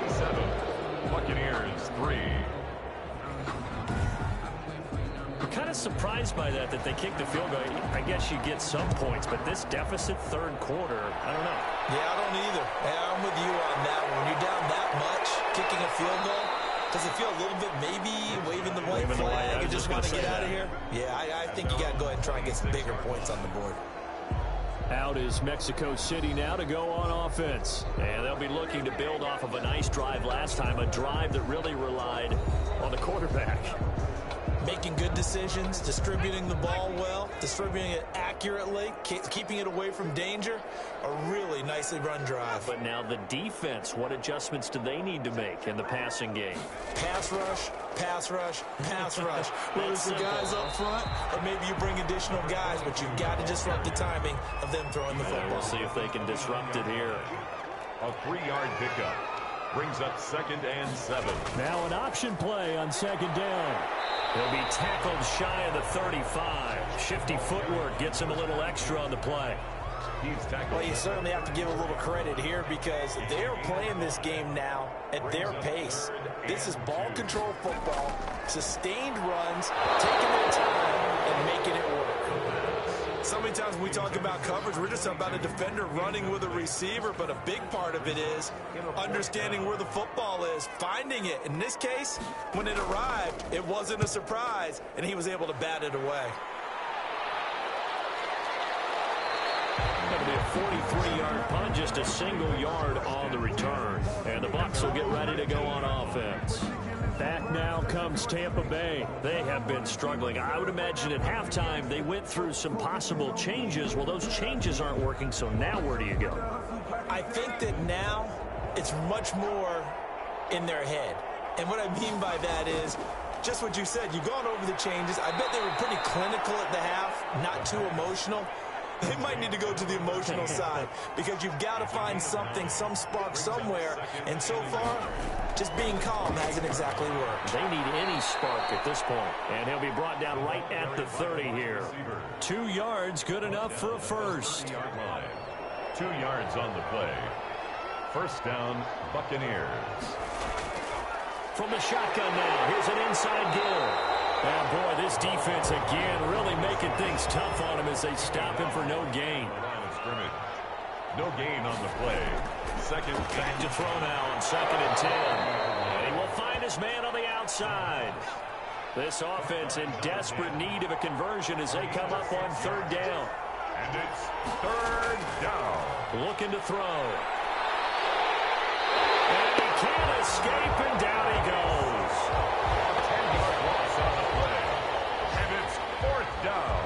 27. Buccaneers 3. I'm kind of surprised by that they kicked the field goal. I guess you get some points, but this deficit 3rd quarter, I don't know. Yeah, I don't either. Yeah, I'm with you on that one. When you're down that much, kicking a field goal, does it feel a little bit maybe waving the white flag and just want to get out of here? Yeah, I think you got to go ahead and try and get some bigger points on the board. Out is Mexico City now to go on offense. And they'll be looking to build off of a nice drive last time, a drive that really relied on the quarterback. Making good decisions, distributing the ball well, distributing it accurately, keeping it away from danger. A really nicely run drive. But now the defense, what adjustments do they need to make in the passing game? Pass rush, pass rush, pass rush. Whether it's the guys up front or maybe you bring additional guys, but you've got to disrupt the timing of them throwing the football. We'll see if they can disrupt it here. A 3-yard pickup brings up 2nd and 7. Now an option play on 2nd down. He'll be tackled shy of the 35. Shifty footwork gets him a little extra on the play. He's tackled. Well, you certainly have to give a little credit here because they're playing this game now at their pace. This is ball control football, sustained runs, taking their time, and making it work. So many times when we talk about coverage, we're just about a defender running with a receiver, but a big part of it is understanding where the football is, finding it. In this case, when it arrived, it wasn't a surprise, and he was able to bat it away. It'll be a 43-yard punt, just a single yard on the return. And the Bucs will get ready to go on offense. Back now comes Tampa Bay. They have been struggling. I would imagine at halftime they went through some possible changes. Well, those changes aren't working, so now where do you go? I think that now it's much more in their head. And what I mean by that is just what you said. You've gone over the changes. I bet they were pretty clinical at the half, not too emotional. They might need to go to the emotional side because you've got to find something, some spark somewhere. And so far, just being calm hasn't exactly worked. They need any spark at this point. And he'll be brought down right at the 30 here. 2 yards, good enough for a first. 2 yards on the play. First down, Buccaneers. From the shotgun now, here's an inside give. And boy, this defense again really making things tough on him as they stop him for no gain. Line of scrimmage. No gain on the play. Second. Back to throw now on 2nd and 10. And he will find his man on the outside. This offense in desperate need of a conversion as they come up on 3rd down. And it's 3rd down. Looking to throw. And he can't escape, and down he goes. 10-yard loss on the play. And it's 4th down.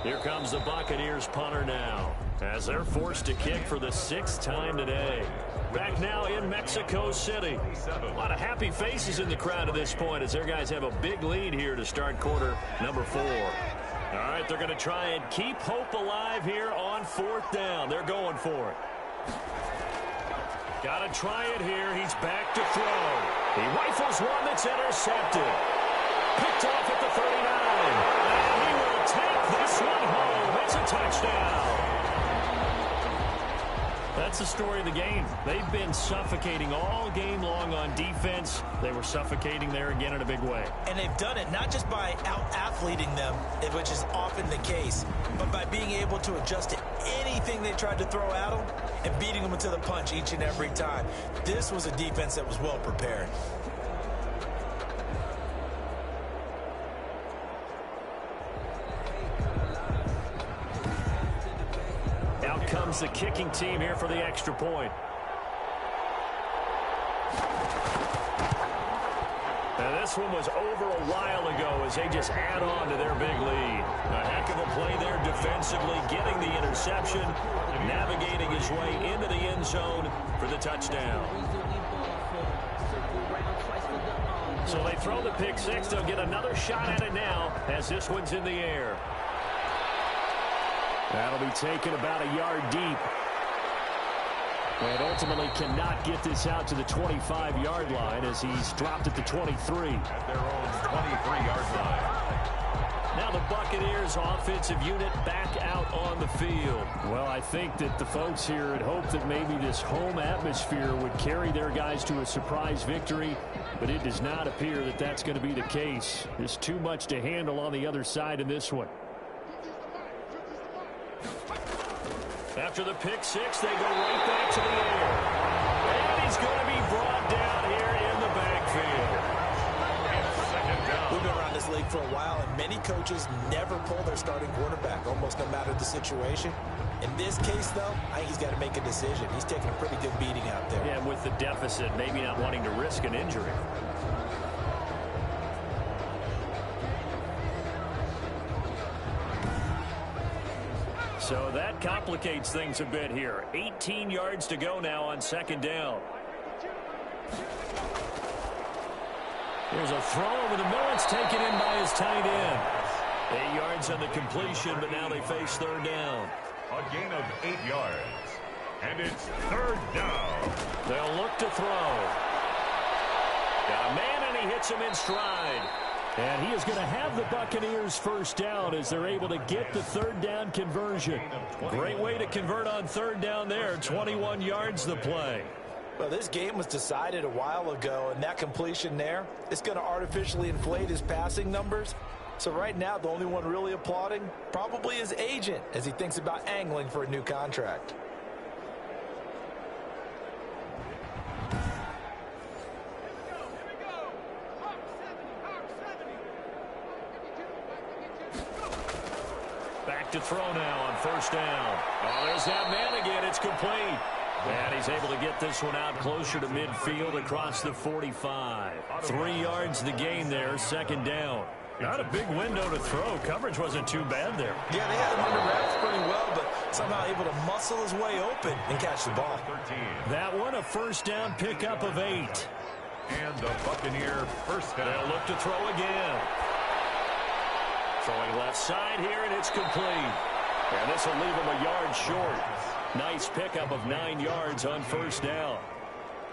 Here comes the Buccaneers punter now as they're forced to kick for the 6th time today. Back now in Mexico City. A lot of happy faces in the crowd at this point as their guys have a big lead here to start quarter number 4. All right, they're going to try and keep hope alive here on 4th down. They're going for it. Got to try it here. He's back to throw. He rifles one that's intercepted. Picked off at the 39. And he will take this one home. It's a touchdown. That's the story of the game. They've been suffocating all game long on defense. They were suffocating there again in a big way. And they've done it not just by out-athleting them, which is often the case, but by being able to adjust to anything they tried to throw at them and beating them to the punch each and every time. This was a defense that was well prepared. Out comes the kicking team here for the extra point. Now this one was over a while ago as they just add on to their big lead. A heck of a play there defensively, getting the interception, navigating his way into the end zone for the touchdown. So they throw the pick six. They'll get another shot at it now as this one's in the air. That'll be taken about a yard deep. And ultimately cannot get this out to the 25-yard line as he's dropped at the 23. At their own 23-yard line. Now the Buccaneers offensive unit back out on the field. Well, I think that the folks here had hoped that maybe this home atmosphere would carry their guys to a surprise victory, but it does not appear that that's going to be the case. There's too much to handle on the other side in this one. After the pick six, they go right back to the air. And he's going to be brought down here in the backfield. We've been around this league for a while, and many coaches never pull their starting quarterback, almost no matter the situation. In this case, though, I think he's got to make a decision. He's taking a pretty good beating out there. Yeah, with the deficit, maybe not wanting to risk an injury. So that complicates things a bit here. 18 yards to go now on 2nd down. There's a throw over the middle. It's taken in by his tight end. 8 yards on the completion, but now they face 3rd down. A gain of 8 yards. And it's 3rd down. They'll look to throw. Got a man, and he hits him in stride. And he is going to have the Buccaneers 1st down as they're able to get the 3rd down conversion. Great way to convert on 3rd down there. 21 yards the play. Well, this game was decided a while ago, and that completion there is going to artificially inflate his passing numbers. So right now, the only one really applauding probably his agent as he thinks about angling for a new contract. Back to throw now on 1st down. Oh, there's that man again. It's complete. And he's able to get this one out closer to midfield across the 45. 3 yards the gain there, 2nd down. Not a big window to throw. Coverage wasn't too bad there. Yeah, they had him under wraps pretty well, but somehow able to muscle his way open and catch the ball. 13. That one, a 1st down pickup of 8. And the Buccaneer 1st down. They'll look to throw again. Throwing left side here, and it's complete. And this will leave him a yard short. Nice pickup of 9 yards on 1st down.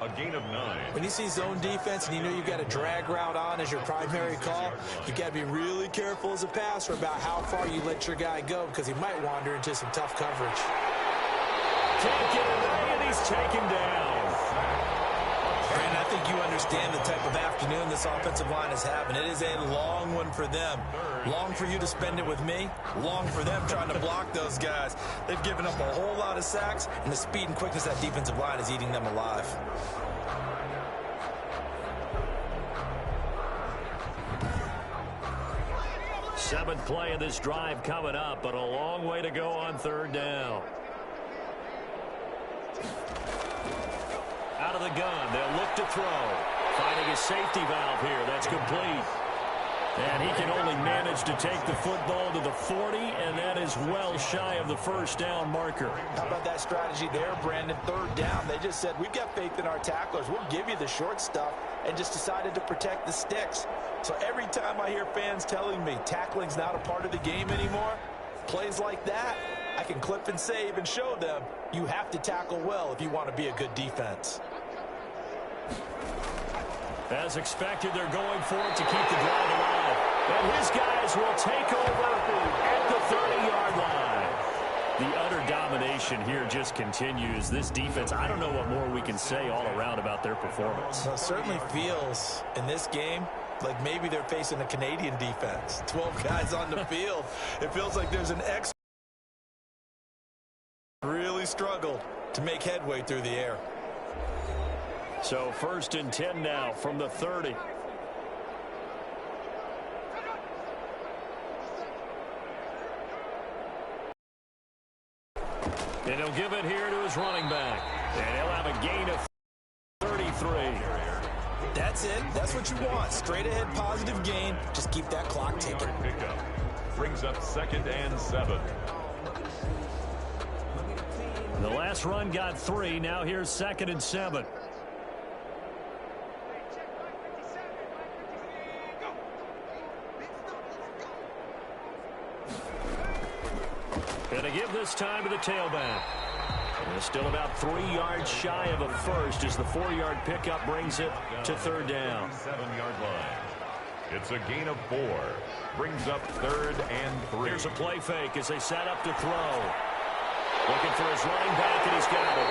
A gain of 9. When you see zone defense and you know you've got a drag route on as your primary call, you've got to be really careful as a passer about how far you let your guy go because he might wander into some tough coverage. Can't get away, and he's taken down. And I think you understand the type of afternoon this offensive line is having. It is a long one for them. Long for you to spend it with me. Long for them trying to block those guys. They've given up a whole lot of sacks, and the speed and quickness of that defensive line is eating them alive. Seventh play of this drive coming up, but a long way to go on 3rd down. Out of the gun, they'll look to throw. Finding a safety valve here. That's complete. And he can only manage to take the football to the 40, and that is well shy of the first down marker. How about that strategy there, Brandon? Third down, they just said, we've got faith in our tacklers. We'll give you the short stuff, and just decided to protect the sticks. So every time I hear fans telling me tackling's not a part of the game anymore, plays like that, I can clip and save and show them you have to tackle well if you want to be a good defense. As expected, they're going for it to keep the drive alive. And his guys will take over at the 30-yard line. The utter domination here just continues. This defense, I don't know what more we can say all around about their performance. Well, it certainly feels in this game like maybe they're facing a Canadian defense. 12 guys on the field. It feels like there's an X. Really struggled to make headway through the air. So 1st and 10 now from the 30. And he'll give it here to his running back. And he'll have a gain of 33. That's it. That's what you want. Straight ahead positive gain. Just keep that clock ticking. Pickup brings up 2nd and 7. The last run got 3. Now here's 2nd and 7. Going to give this time to the tailback. And still about 3 yards shy of a first as the 4-yard pickup brings it to 3rd down. 7-yard line. It's a gain of 4. Brings up 3rd and 3. Here's a play fake as they set up to throw. Looking for his running back, and he's got it.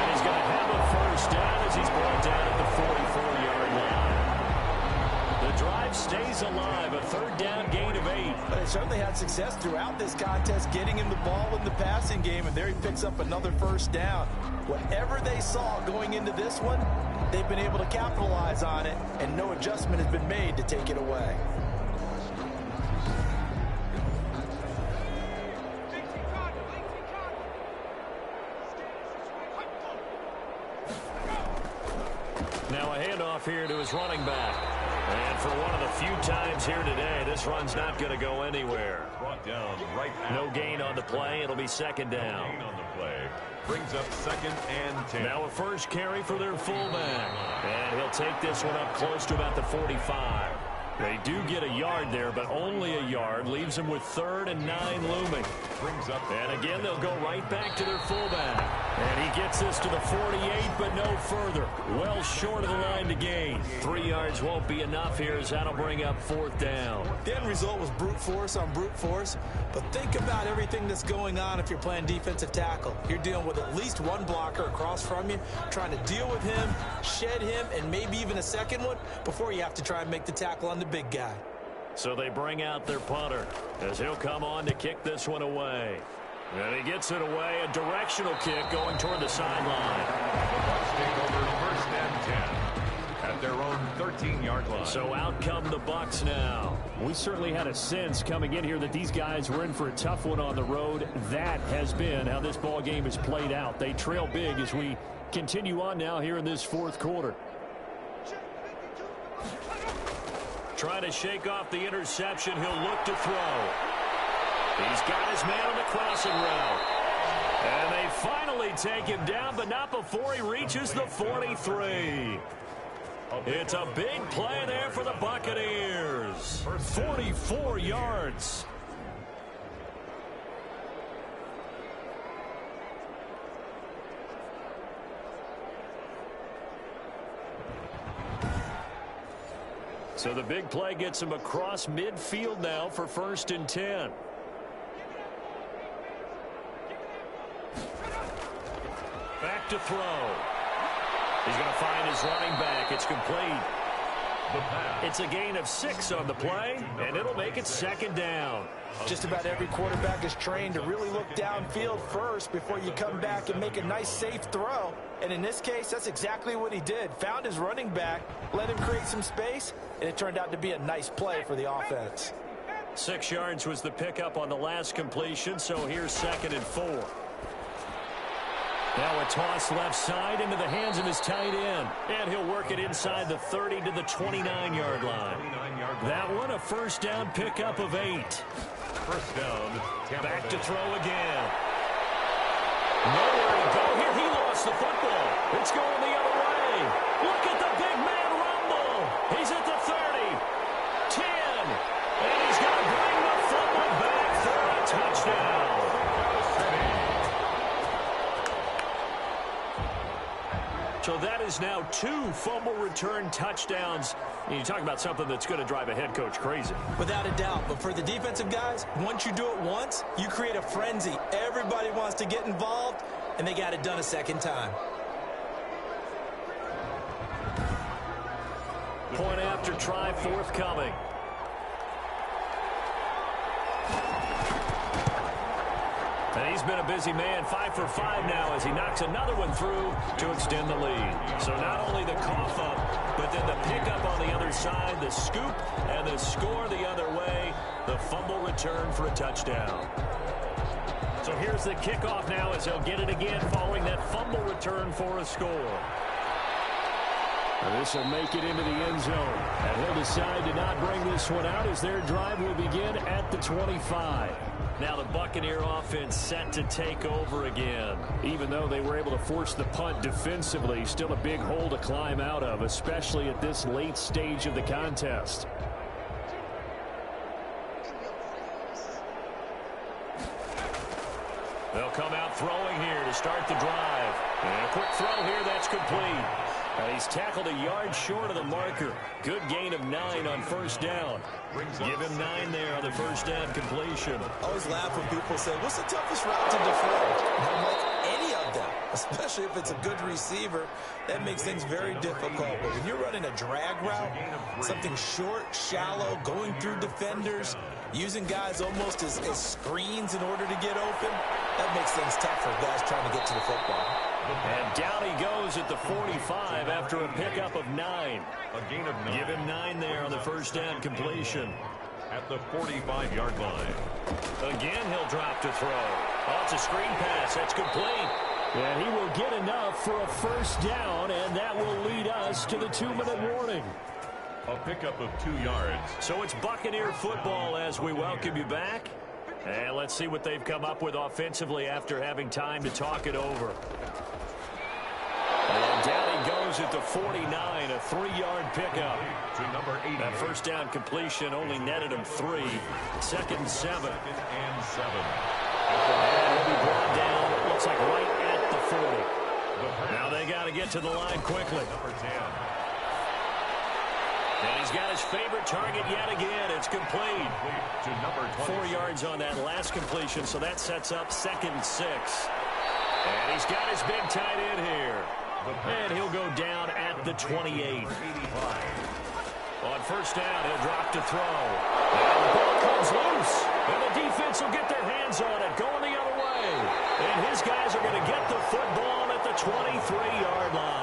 And he's going to have a first down as he's brought down at the 44-yard line. The drive stays alive, a 3rd down gain of 8. But they certainly had success throughout this contest, getting him the ball in the passing game, and there he picks up another first down. Whatever they saw going into this one, they've been able to capitalize on it, and no adjustment has been made to take it away. Now a handoff here to his running back. And for one of the few times here today, this run's not going to go anywhere. Brought down right no gain on the play. It'll be 2nd down. Gain on the play. Brings up 2nd and 10. Now a first carry for their fullback. And he'll take this one up close to about the 45. They do get a yard there, but only a yard. Leaves them with 3rd and 9 looming. Brings up. And again, they'll go right back to their fullback. And he gets this to the 48, but no further. Well short of the line to gain. 3 yards won't be enough here as that'll bring up 4th down. The end result was brute force on brute force. But think about everything that's going on if you're playing defensive tackle. You're dealing with at least one blocker across from you, trying to deal with him, shed him, and maybe even a second one before you have to try and make the tackle on the big guy. So they bring out their punter as he'll come on to kick this one away. And he gets it away, a directional kick going toward the sideline. The Bucs take over 1st and 10 at their own 13-yard line. So out come the Bucs now. We certainly had a sense coming in here that these guys were in for a tough one on the road. That has been how this ball game has played out. They trail big as we continue on now here in this 4th quarter. Trying to shake off the interception. He'll look to throw. He's got his man on the crossing route. And they finally take him down, but not before he reaches the 43. It's a big play there for the Buccaneers. 44 yards. So the big play gets him across midfield now for 1st and 10. Back to throw. He's going to find his running back. It's complete. It's a gain of 6 on the play, and it'll make it 2nd down. Just about every quarterback is trained to really look downfield first before you come back and make a nice, safe throw. And in this case, that's exactly what he did. Found his running back, let him create some space, and it turned out to be a nice play for the offense. 6 yards was the pickup on the last completion, so here's 2nd and 4. Now a toss left side into the hands of his tight end. And he'll work it inside the 30 to the 29-yard line. That one a first down pickup of 8. First down. Back to throw again. Nowhere to go here. He lost the football. It's going the other way. Look at the big man rumble. He's at the 30, 10, and he's going to bring the football back for a touchdown. So that is now 2 fumble return touchdowns. And you talk about something that's going to drive a head coach crazy. Without a doubt. But for the defensive guys, once you do it once, you create a frenzy. Everybody wants to get involved, and they got it done a second time. Point after try forthcoming. And he's been a busy man, 5 for 5 now as he knocks another one through to extend the lead. So not only the cough up, but then the pickup on the other side, the scoop, and the score the other way, the fumble return for a touchdown. So here's the kickoff now as he'll get it again following that fumble return for a score. This will make it into the end zone. And he'll decide to not bring this one out as their drive will begin at the 25. Now the Buccaneer offense set to take over again. Even though they were able to force the punt defensively, still a big hole to climb out of, especially at this late stage of the contest. They'll come out throwing here to start the drive. And a quick throw here, that's complete. And he's tackled a yard short of the marker. Good gain of 9 on first down. Give him 9 there on the first down completion. I always laugh when people say, what's the toughest route to defend? I'm like, any of them, especially if it's a good receiver. That makes things very difficult. But when you're running a drag route, something short, shallow, going through defenders, using guys almost as screens in order to get open, that makes things tough for guys trying to get to the football. And down he goes at the 45 after a pickup of 9. A gain of 9. Give him 9 there on the first down completion. At the 45-yard line. Again, he'll drop to throw. Oh, it's a screen pass. That's complete. And he will get enough for a first down, and that will lead us to the 2-minute warning. A pickup of 2 yards. So it's Buccaneer football as we welcome you back. And let's see what they've come up with offensively after having time to talk it over. And down he goes at the 49, a 3-yard pickup. To number 80. That first down completion only netted him 3. Second and 7. Second and 7. And he'll be brought down, it looks like right at the 40. Now they got to get to the line quickly. Number 10. And he's got his favorite target yet again. It's complete. To number 4 yards on that last completion, so that sets up 2nd and 6. And he's got his big tight end here. And he'll go down at the 28. On first down, he'll drop to throw. And the ball comes loose. And the defense will get their hands on it, going the other way. And his guys are going to get the football at the 23-yard line.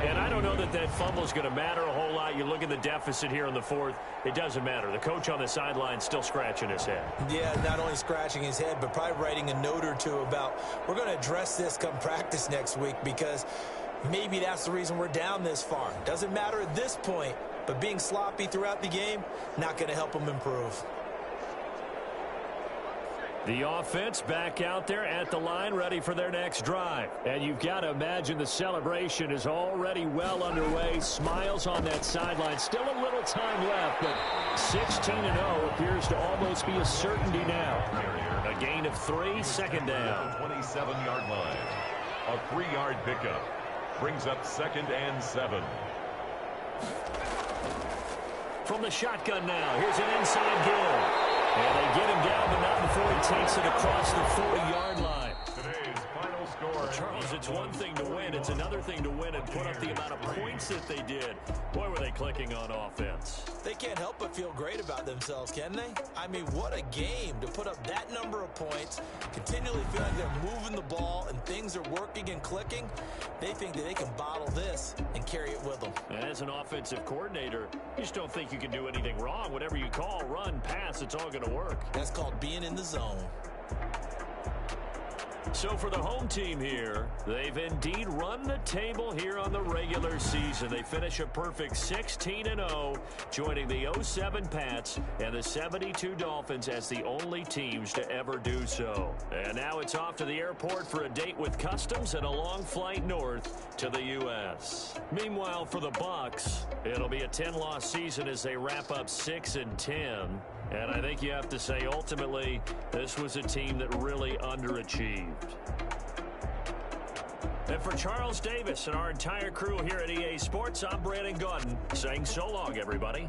And I don't know that that fumble is going to matter a whole lot. You look at the deficit here in the 4th. It doesn't matter. The coach on the sideline still scratching his head. Yeah, not only scratching his head, but probably writing a note or two about, we're going to address this come practice next week because maybe that's the reason we're down this far. Doesn't matter at this point, but being sloppy throughout the game, not going to help them improve. The offense back out there at the line, ready for their next drive. And you've got to imagine the celebration is already well underway. Smiles on that sideline. Still a little time left, but 16-0 appears to almost be a certainty now. A gain of 3, second down. 27-yard line. A 3-yard pickup. Brings up 2nd and 7. From the shotgun now, here's an inside give. And they get him down, but not before he takes it across the 40-yard line. Today's final score. Well, Charles, it's one thing to win. It's another thing to win and put up the amount of points that they did. Boy, were they clicking on offense. They can't help but feel great about themselves, can they? I mean, what a game to put up that number of points, continually feel like they're moving the ball and things are working and clicking. They think that they can bottle this and carry it with them. As an offensive coordinator, you just don't think you can do anything wrong. Whatever you call, run, pass, it's all going to work. That's called being in the zone. So for the home team here, they've indeed run the table here on the regular season. They finish a perfect 16-0, joining the 07 Pats and the 72 Dolphins as the only teams to ever do so. And now it's off to the airport for a date with Customs and a long flight north to the U.S. Meanwhile, for the Bucs, it'll be a 10-loss season as they wrap up 6-10. And I think you have to say, ultimately, this was a team that really underachieved. And for Charles Davis and our entire crew here at EA Sports, I'm Brandon Gaudin saying so long, everybody.